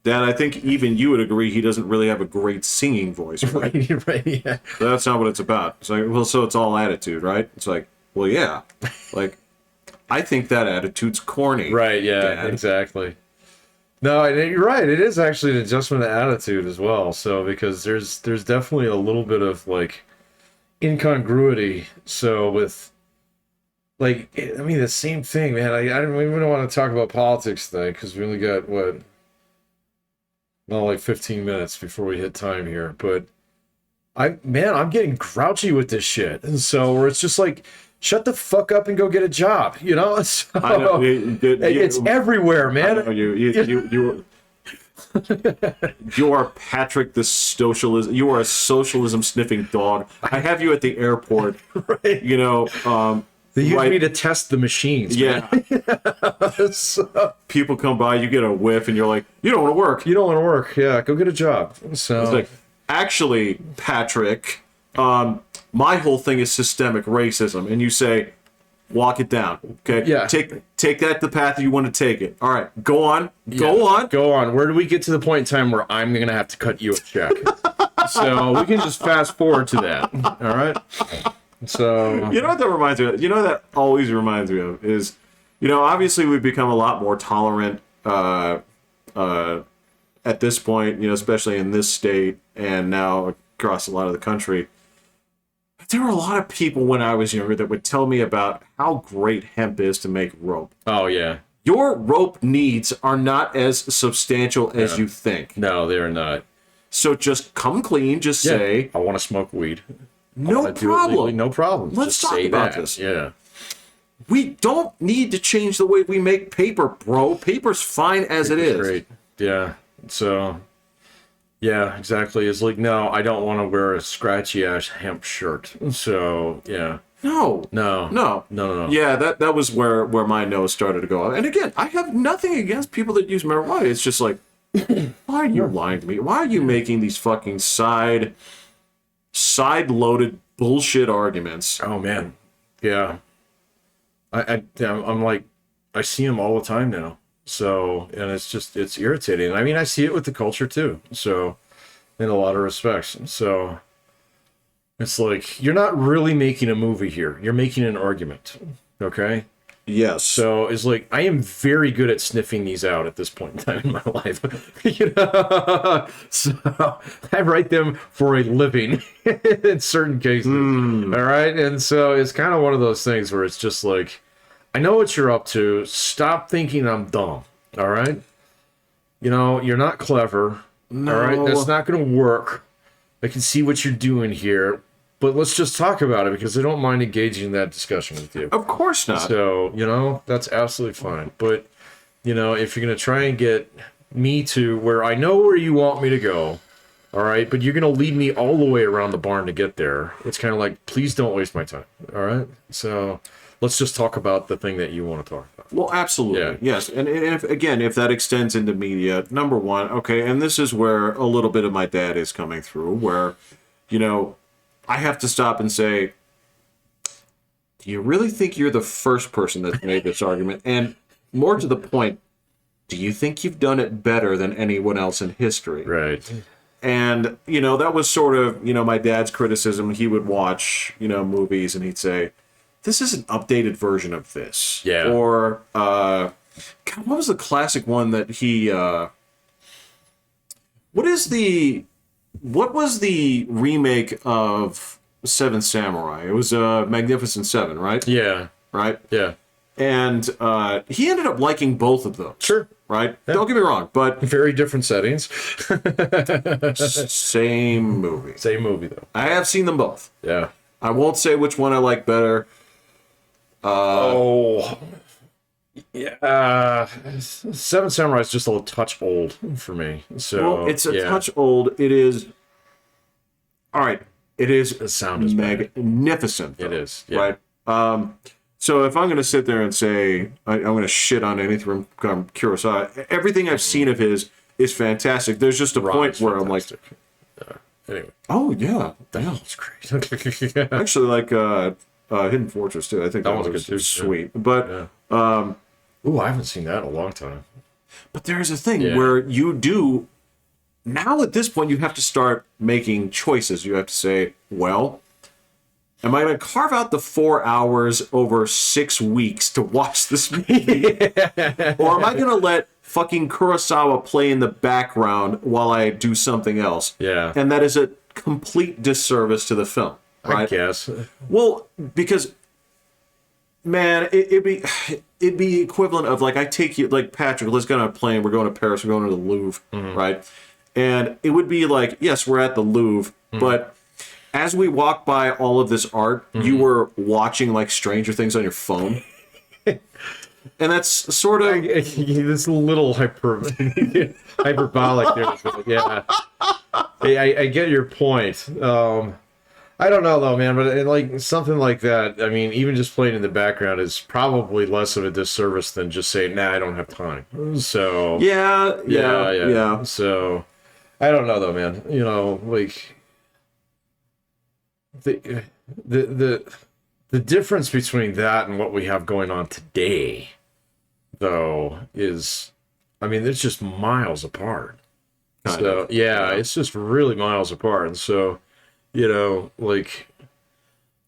Dad, I think even you would agree he doesn't really have a great singing voice, right? right, yeah. But that's not what it's about. It's like, well, so it's all attitude, right? It's like, well, yeah. Like, I think that attitude's corny. Right, yeah, Dad. exactly. No, and you're right. It is actually an adjustment of attitude as well. So because there's definitely a little bit of like incongruity. So with like, I mean, the same thing, man. I don't even want to talk about politics today because we only got what, well, like 15 minutes before we hit time here. But I'm getting grouchy with this shit, and so where it's just like, shut the fuck up and go get a job, you know? So, I know, it's everywhere, man. I know, you are Patrick the socialism. You are a socialism sniffing dog. I have you at the airport. Right. You know, They use right. me to test the machines. Yeah. Man. So, People come by, you get a whiff, and you're like, you don't want to work. you don't want to work. Yeah, go get a job. So It's like, actually, Patrick, my whole thing is systemic racism, and you say, walk it down. Okay. Yeah. Take that the path you want to take it. All right. Go on. Go on. Go on. Where do we get to the point in time where I'm going to have to cut you a check? So we can just fast forward to that. All right. So You know what that reminds me of? You know what that always reminds me of is, you know, obviously we've become a lot more tolerant at this point, you know, especially in this state and now across a lot of the country. But there were a lot of people when I was younger that would tell me about how great hemp is to make rope. oh yeah. Your rope needs are not as substantial as you think. No, they're not. So just come clean, just Yeah. say, I want to smoke weed. no I do it legally, problem. no problem. Let's Just talk say about that. this. Yeah. We don't need to change the way we make paper, bro. Paper's fine as it is. Great. Yeah. So, yeah, exactly. It's like, no, I don't want to wear a scratchy ass hemp shirt. So, yeah. No. No. No. No. Yeah, that was where my nose started to go. And again, I have nothing against people that use marijuana. It's just like, why are you lying to me? Why are you making these fucking side-loaded bullshit arguments? Oh, man. Yeah. I'm like, I see them all the time now. So, and it's irritating. I mean, I see it with the culture too. So, in a lot of respects. So, it's like, you're not really making a movie here. You're making an argument. Okay? Yes. So, it's like, I am very good at sniffing these out at this point in time in my life. You know? So, I write them for a living in certain cases. All right? And so, it's kind of one of those things where it's just like, I know what you're up to. Stop thinking I'm dumb. All right. You know, you're not clever. No. All right. That's not going to work. I can see what you're doing here. But let's just talk about it because I don't mind engaging in that discussion with you. Of course not. So, you know, that's absolutely fine. But, you know, if you're going to try and get me to where I know where you want me to go, all right, but you're going to lead me all the way around the barn to get there, it's kind of like, please don't waste my time. All right. So let's just talk about the thing that you want to talk about. Well, absolutely. Yeah. Yes. And if that extends into media, number one, okay, and this is where a little bit of my dad is coming through, where, you know, I have to stop and say, do you really think you're the first person that's made this argument? And more to the point, do you think you've done it better than anyone else in history? Right. And, you know, that was sort of, you know, my dad's criticism. He would watch, you know, movies and he'd say, this is an updated version of this. Yeah. Or, God, what was the classic one that he, what was the remake of Seven Samurai? It was Magnificent Seven, right? Yeah. Right? Yeah. And he ended up liking both of those. Sure. Right? Yeah. Don't get me wrong, but... Very different settings. Same movie. Same movie, though. I have seen them both. Yeah. I won't say which one I like better. Yeah. Seven Samurai is just a little touch old for me. So well, it's a touch old. It is... All right. It is the sound is magnificent. It is. Yeah. Right? So if I'm going to sit there and say I'm going to shit on anything from Kurosawa, everything I've seen of his is fantastic. There's just a point where fantastic. I'm like, anyway. Oh yeah, that was great. Actually, like Hidden Fortress too. I think that was good too. Sweet, yeah. But I haven't seen that in a long time. But there's a thing where you do. Now at this point, you have to start making choices. You have to say, well, am I going to carve out the 4 hours over 6 weeks to watch this movie? Or am I going to let fucking Kurosawa play in the background while I do something else? Yeah. And that is a complete disservice to the film. Right? I guess. Well, because, man, it'd be equivalent of, like, I take you, like, Patrick, let's go on a plane. We're going to Paris. We're going to the Louvre, right? And it would be like, yes, we're at the Louvre, but as we walk by all of this art, you were watching like Stranger Things on your phone. And that's sort of this little hyperbolic there. But yeah, I get your point. I don't know though, man, but like something like that. I mean, even just playing in the background is probably less of a disservice than just saying, "Nah, I don't have time." So yeah. So I don't know though, man. You know, like the difference between that and what we have going on today, though, is, I mean, it's just miles apart. So yeah, it's just really miles apart. And so, you know, like,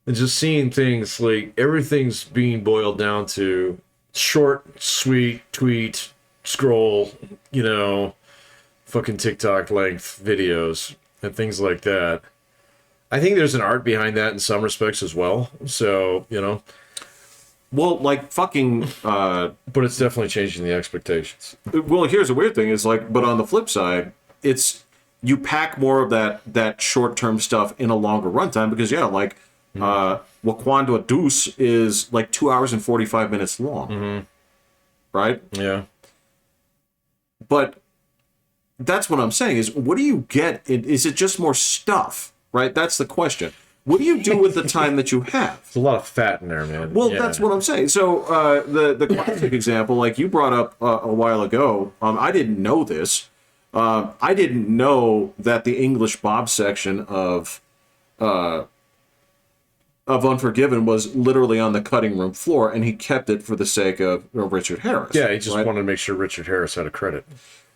and just seeing things like everything's being boiled down to short, sweet, tweet, scroll, you know, fucking TikTok length videos and things like that. I think there's an art behind that in some respects as well. So, you know. Well, like fucking... but it's definitely changing the expectations. Well, here's the weird thing is like, but on the flip side, it's, you pack more of that short-term stuff in a longer runtime because, yeah, like, Wakanda Deuce is like 2 hours and 45 minutes long. Right? Yeah. But that's what I'm saying is, what do you get? Is it just more stuff? Right? That's the question. What do you do with the time that you have? There's a lot of fat in there, man. Well, that's what I'm saying. So the classic example, like you brought up a while ago, I didn't know this. I didn't know that the English Bob section of Unforgiven was literally on the cutting room floor, and he kept it for the sake of Richard Harris. Yeah, he just wanted to make sure Richard Harris had a credit.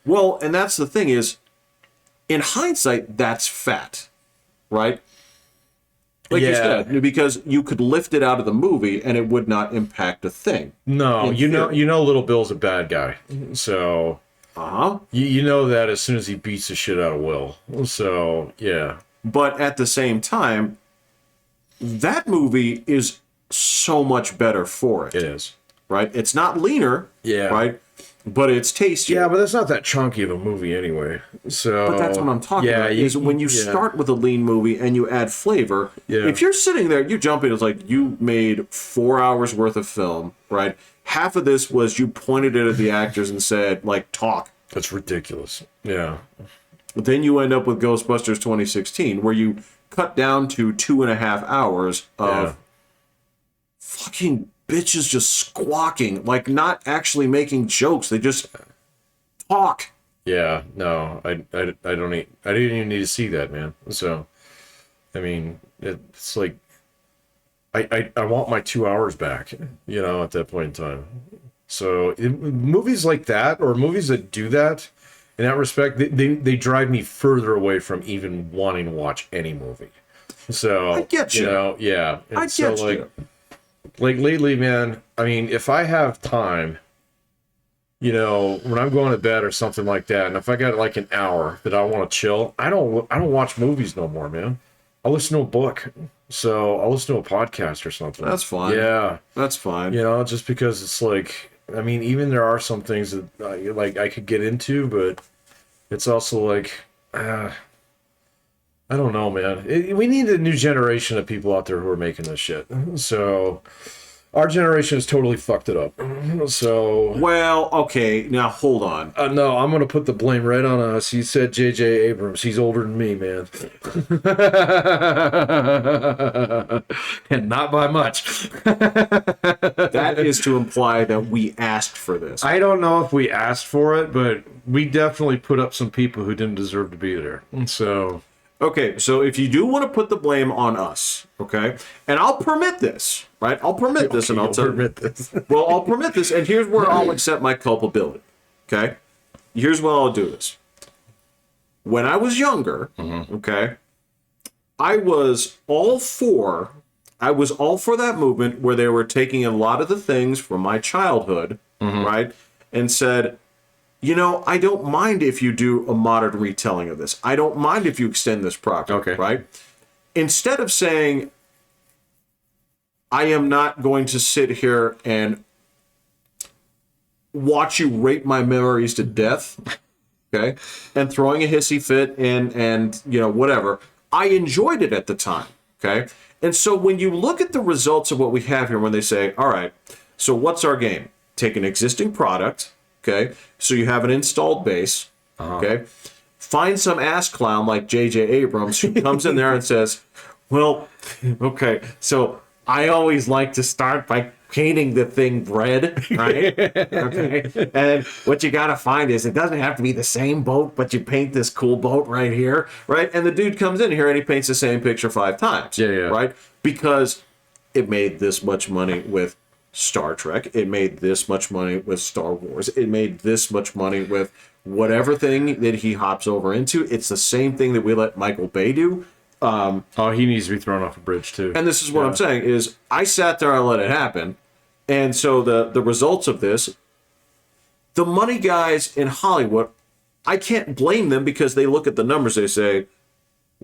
Well, and that's the thing is, in hindsight, that's fat, right? Like you said, because you could lift it out of the movie and it would not impact a thing. No, you know, Little Bill's a bad guy, so you know that as soon as he beats the shit out of Will. So yeah, but at the same time, that movie is so much better for it. It is. right? It's not leaner, Yeah. right? But it's tastier. Yeah, but that's not that chunky of a movie anyway. So, But that's what I'm talking about. Is when you start with a lean movie and you add flavor. Yeah. If you're sitting there, you jump in. It's like you made 4 hours worth of film, right? Half of this was you pointed it at the actors and said, like, talk. That's ridiculous. Yeah. But then you end up with Ghostbusters 2016, where you cut down to 2.5 hours of fucking bitches just squawking, like not actually making jokes. They just talk. Yeah. No, I don't need. I didn't even need to see that, man. So, I mean, it's like, I want my 2 hours back. You know, at that point in time. So movies like that, or movies that do that, in that respect, they drive me further away from even wanting to watch any movie. So I get you. You know, yeah. And I get you. Like lately, man, I mean, if I have time, you know, when I'm going to bed or something like that, and if I got like an hour that I want to chill, I don't watch movies no more, man. I'll listen to a book. So I'll listen to a podcast or something. That's fine. Yeah. That's fine. You know, just because it's like, I mean, even there are some things that I could get into, but it's also like, I don't know, man. We need a new generation of people out there who are making this shit. So our generation has totally fucked it up. So Well, okay, now hold on. no, I'm gonna put the blame right on us. He said J.J. Abrams. He's older than me, man, and not by much. That is to imply that we asked for this. I don't know if we asked for it, but we definitely put up some people who didn't deserve to be there. So Okay, so if you do want to put the blame on us, okay, and I'll permit this, right? I'll permit this, and I'll tell permit this. Well, I'll permit this, and here's where I'll accept my culpability. Okay, here's why I'll do this. When I was younger, okay, I was all for that movement where they were taking a lot of the things from my childhood, right, and said, you know, I don't mind if you do a modern retelling of this. I don't mind if you extend this property, Okay. right? Instead of saying, I am not going to sit here and watch you rape my memories to death, okay, and throwing a hissy fit and you know, whatever. I enjoyed it at the time, okay? And so when you look at the results of what we have here, when they say, all right, so what's our game? Take an existing product, okay? So you have an installed base, okay? Find some ass clown like J.J. Abrams who comes in there and says, well, okay, so I always like to start by painting the thing red, right? Okay. And what you got to find is it doesn't have to be the same boat, but you paint this cool boat right here, right? And the dude comes in here and he paints the same picture 5 times, right? Because it made this much money with Star Trek. It made this much money with Star Wars. It made this much money with whatever thing that he hops over into. It's the same thing that we let Michael Bay do. He needs to be thrown off a bridge too. And this is what I'm saying is I sat there and let it happen. And so the results of this, the money guys in Hollywood, I can't blame them because they look at the numbers. They say,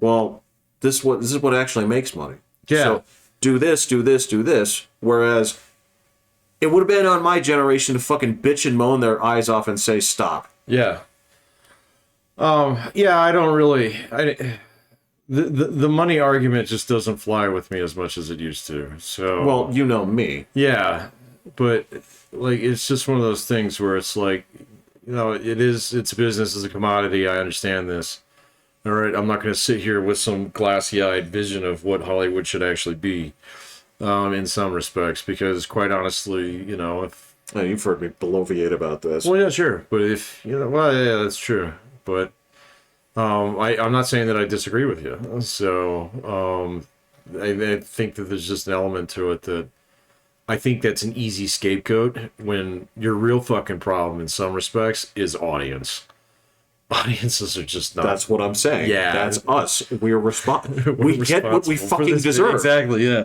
well, this is what actually makes money. Yeah. So do this, do this, do this. Whereas it would have been on my generation to fucking bitch and moan their eyes off and say stop. Yeah. I don't really. The money argument just doesn't fly with me as much as it used to. So Well, you know me. yeah, but like it's just one of those things where it's like, you know, it's business, as a commodity. I understand this. All right, I'm not going to sit here with some glassy-eyed vision of what Hollywood should actually be, in some respects, because quite honestly, you know, if You've heard me bloviate about this. well, yeah, sure, but if you know, well, yeah, that's true, but I'm not saying that I disagree with you. So I think that there's just an element to it that I think that's an easy scapegoat when your real fucking problem in some respects is audience. Audiences are just not. That's what I'm saying. Yeah. That's us. We get what we responsible for fucking this. deserve. Exactly, yeah.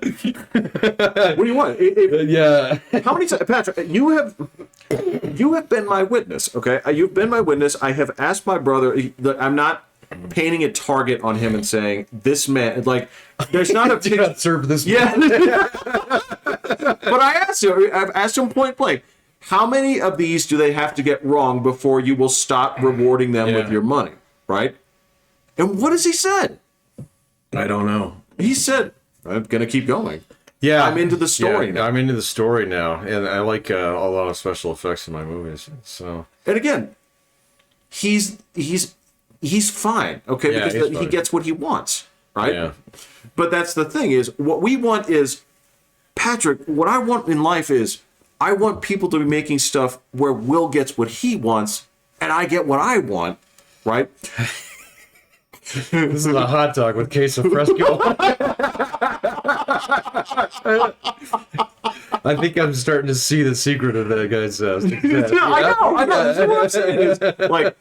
What do you want? Yeah. How many times, Patrick? You have been my witness. Okay, you've been my witness. I have asked my brother. I'm not painting a target on him and saying this man. Like, there's not a Do not serve this. Yeah. But I've asked him point blank, how many of these do they have to get wrong before you will stop rewarding them with your money, right? And what has he said? I don't know. He said, I'm going to keep going. Yeah. I'm into the story now. I'm into the story now. And I like a lot of special effects in my movies. So. And again, he's fine, okay? Yeah, because he gets what he wants, right? Yeah. But that's the thing is, what we want is, Patrick, what I want in life is, I want people to be making stuff where Will gets what he wants and I get what I want, right? This is a hot dog with queso fresco. I think I'm starting to see the secret of that guy's success. I know. That's what I'm saying. Is, like,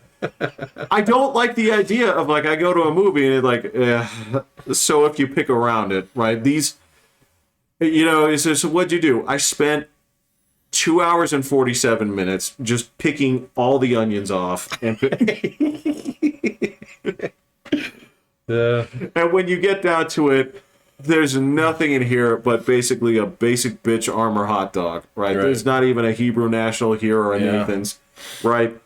I don't like the idea of, like, I go to a movie and it's like, so if you pick around it, right? These, you know, so what'd you do? I spent 2 hours and 47 minutes just picking all the onions off. And and when you get down to it, there's nothing in here but basically a basic bitch armor hot dog, right? There's not even a Hebrew national here or Nathan's, right?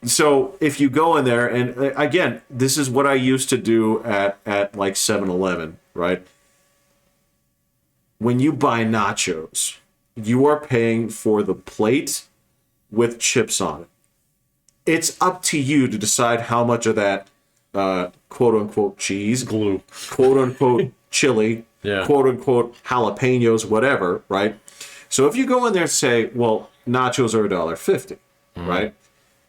So if you go in there, and again, this is what I used to do at like 7-Eleven, right? When you buy nachos, you are paying for the plate with chips on it. It's up to you to decide how much of that quote-unquote cheese, glue, quote-unquote chili, quote-unquote jalapenos, whatever, right? So if you go in there and say, well, nachos are $1.50, right?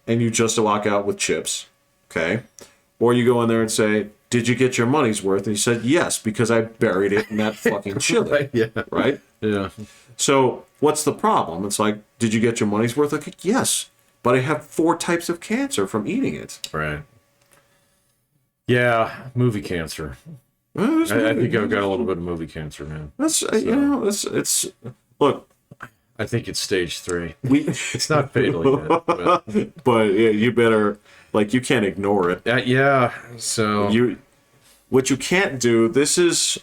And you just walk out with chips, okay? Or you go in there and say, did you get your money's worth? And he said, yes, because I buried it in that fucking chili, right? Yeah. So what's the problem? It's like, did you get your money's worth? Like, yes, but I have 4 types of cancer from eating it. Right. Yeah, movie cancer. I think I've got a little bit of movie cancer, man. That's you know, it's look. I think it's stage 3. It's not fatal yet, but yeah, you better, like, you can't ignore it. Yeah. So what you can't do. This is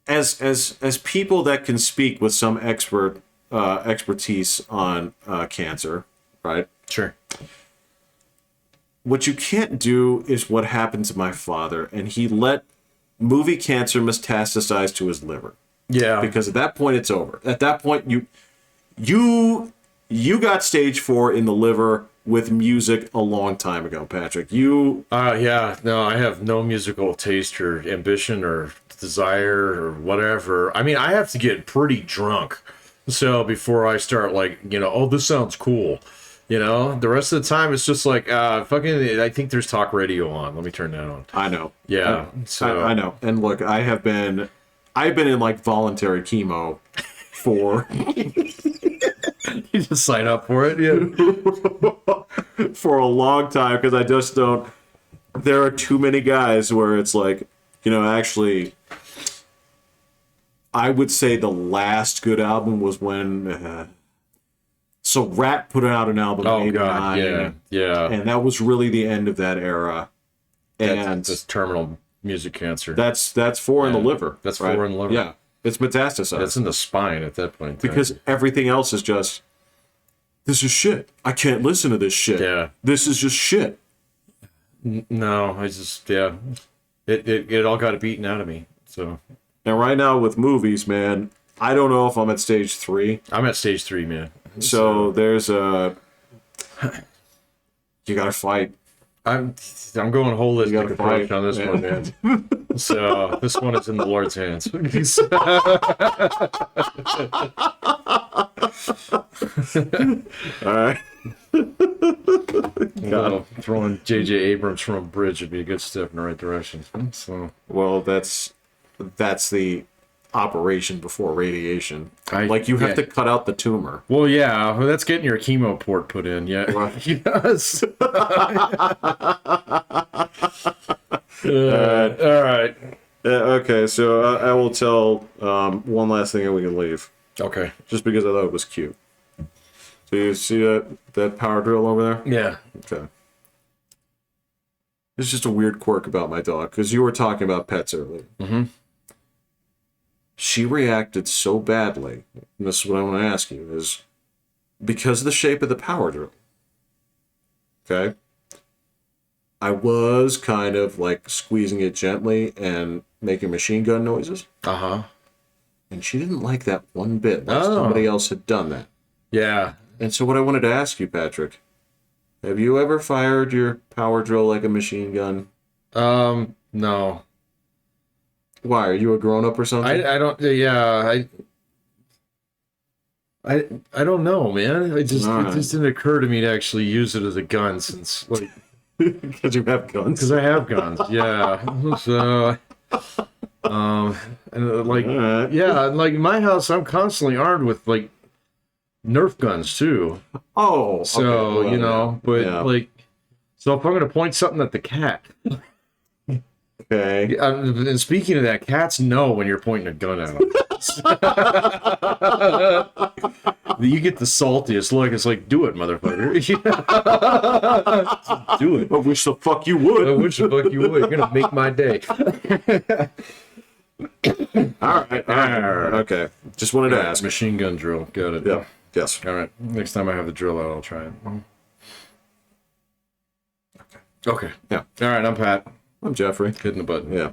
as people that can speak with some expertise on cancer, right? Sure. What you can't do is what happened to my father, and he let movie cancer metastasize to his liver. Yeah. Because at that point, it's over. At that point, you got stage 4 in the liver with music a long time ago, Patrick. Yeah. No, I have no musical taste or ambition or desire or whatever. I mean, I have to get pretty drunk. So before I start, like, oh, this sounds cool. The rest of the time it's just like, I think there's talk radio on. Let me turn that on. I know. Yeah. I know. And look, I've been in like voluntary chemo for you just sign up for it, yeah. For a long time, because I just don't. There are too many guys where it's like, actually, I would say the last good album was when. So Rat put out an album in '89, yeah, and that was really the end of that era. And that's terminal music cancer. That's 4 in the liver. That's 4 in the liver. Yeah, it's metastasized. It's in the spine at that point. Because everything else is just, this is shit. I can't listen to this shit. Yeah, this is just shit. No, I just it all got beaten out of me. So. And right now with movies, man, I don't know if I'm at stage 3. I'm at stage 3, man. So there's you gotta fight. I'm going holistic approach on this one, man. So this one is in the Lord's hands. All right. God, throwing J.J. Abrams from a bridge would be a good step in the right direction. So, well, that's the operation before radiation. You have to cut out the tumor. Well, yeah, that's getting your chemo port put in. Yeah, right. Yes. All right. Okay, so I will tell one last thing and we can leave. Okay. Just because I thought it was cute. So you see that power drill over there? Yeah. Okay. It's just a weird quirk about my dog, because you were talking about pets earlier. Mm-hmm. she reacted so badly, and this is what I want to ask you, is because of the shape of the power drill, okay? I was kind of like squeezing it gently and making machine gun noises, Uh-huh. and she didn't like that one bit, like Oh. somebody else had done that. Yeah. And so what I wanted to ask you, Patrick, have you ever fired your power drill like a machine gun? No. Why? Are you a grown-up or something? I don't, yeah, I don't know, man. It just didn't occur to me to actually use it as a gun since, like, Because you have guns. because I have guns, yeah. So, and like, Alright. yeah, and like in my house, I'm constantly armed with like Nerf guns too. Oh, So okay, well, you know, but yeah. like, so if I'm gonna point something at the cat, Okay. and speaking of that, cats know when you're pointing a gun at them. You get the saltiest look. It's like, do it, motherfucker. Do it. I wish the fuck you would. I wish the fuck you would. You're gonna make my day. All right. Okay. Just wanted to ask. Machine gun drill. Got it. Yeah. Yes. All right. Next time I have the drill out, I'll try it. Okay. Yeah. All right. I'm Pat. I'm Jeffrey. Hitting the button. Yeah.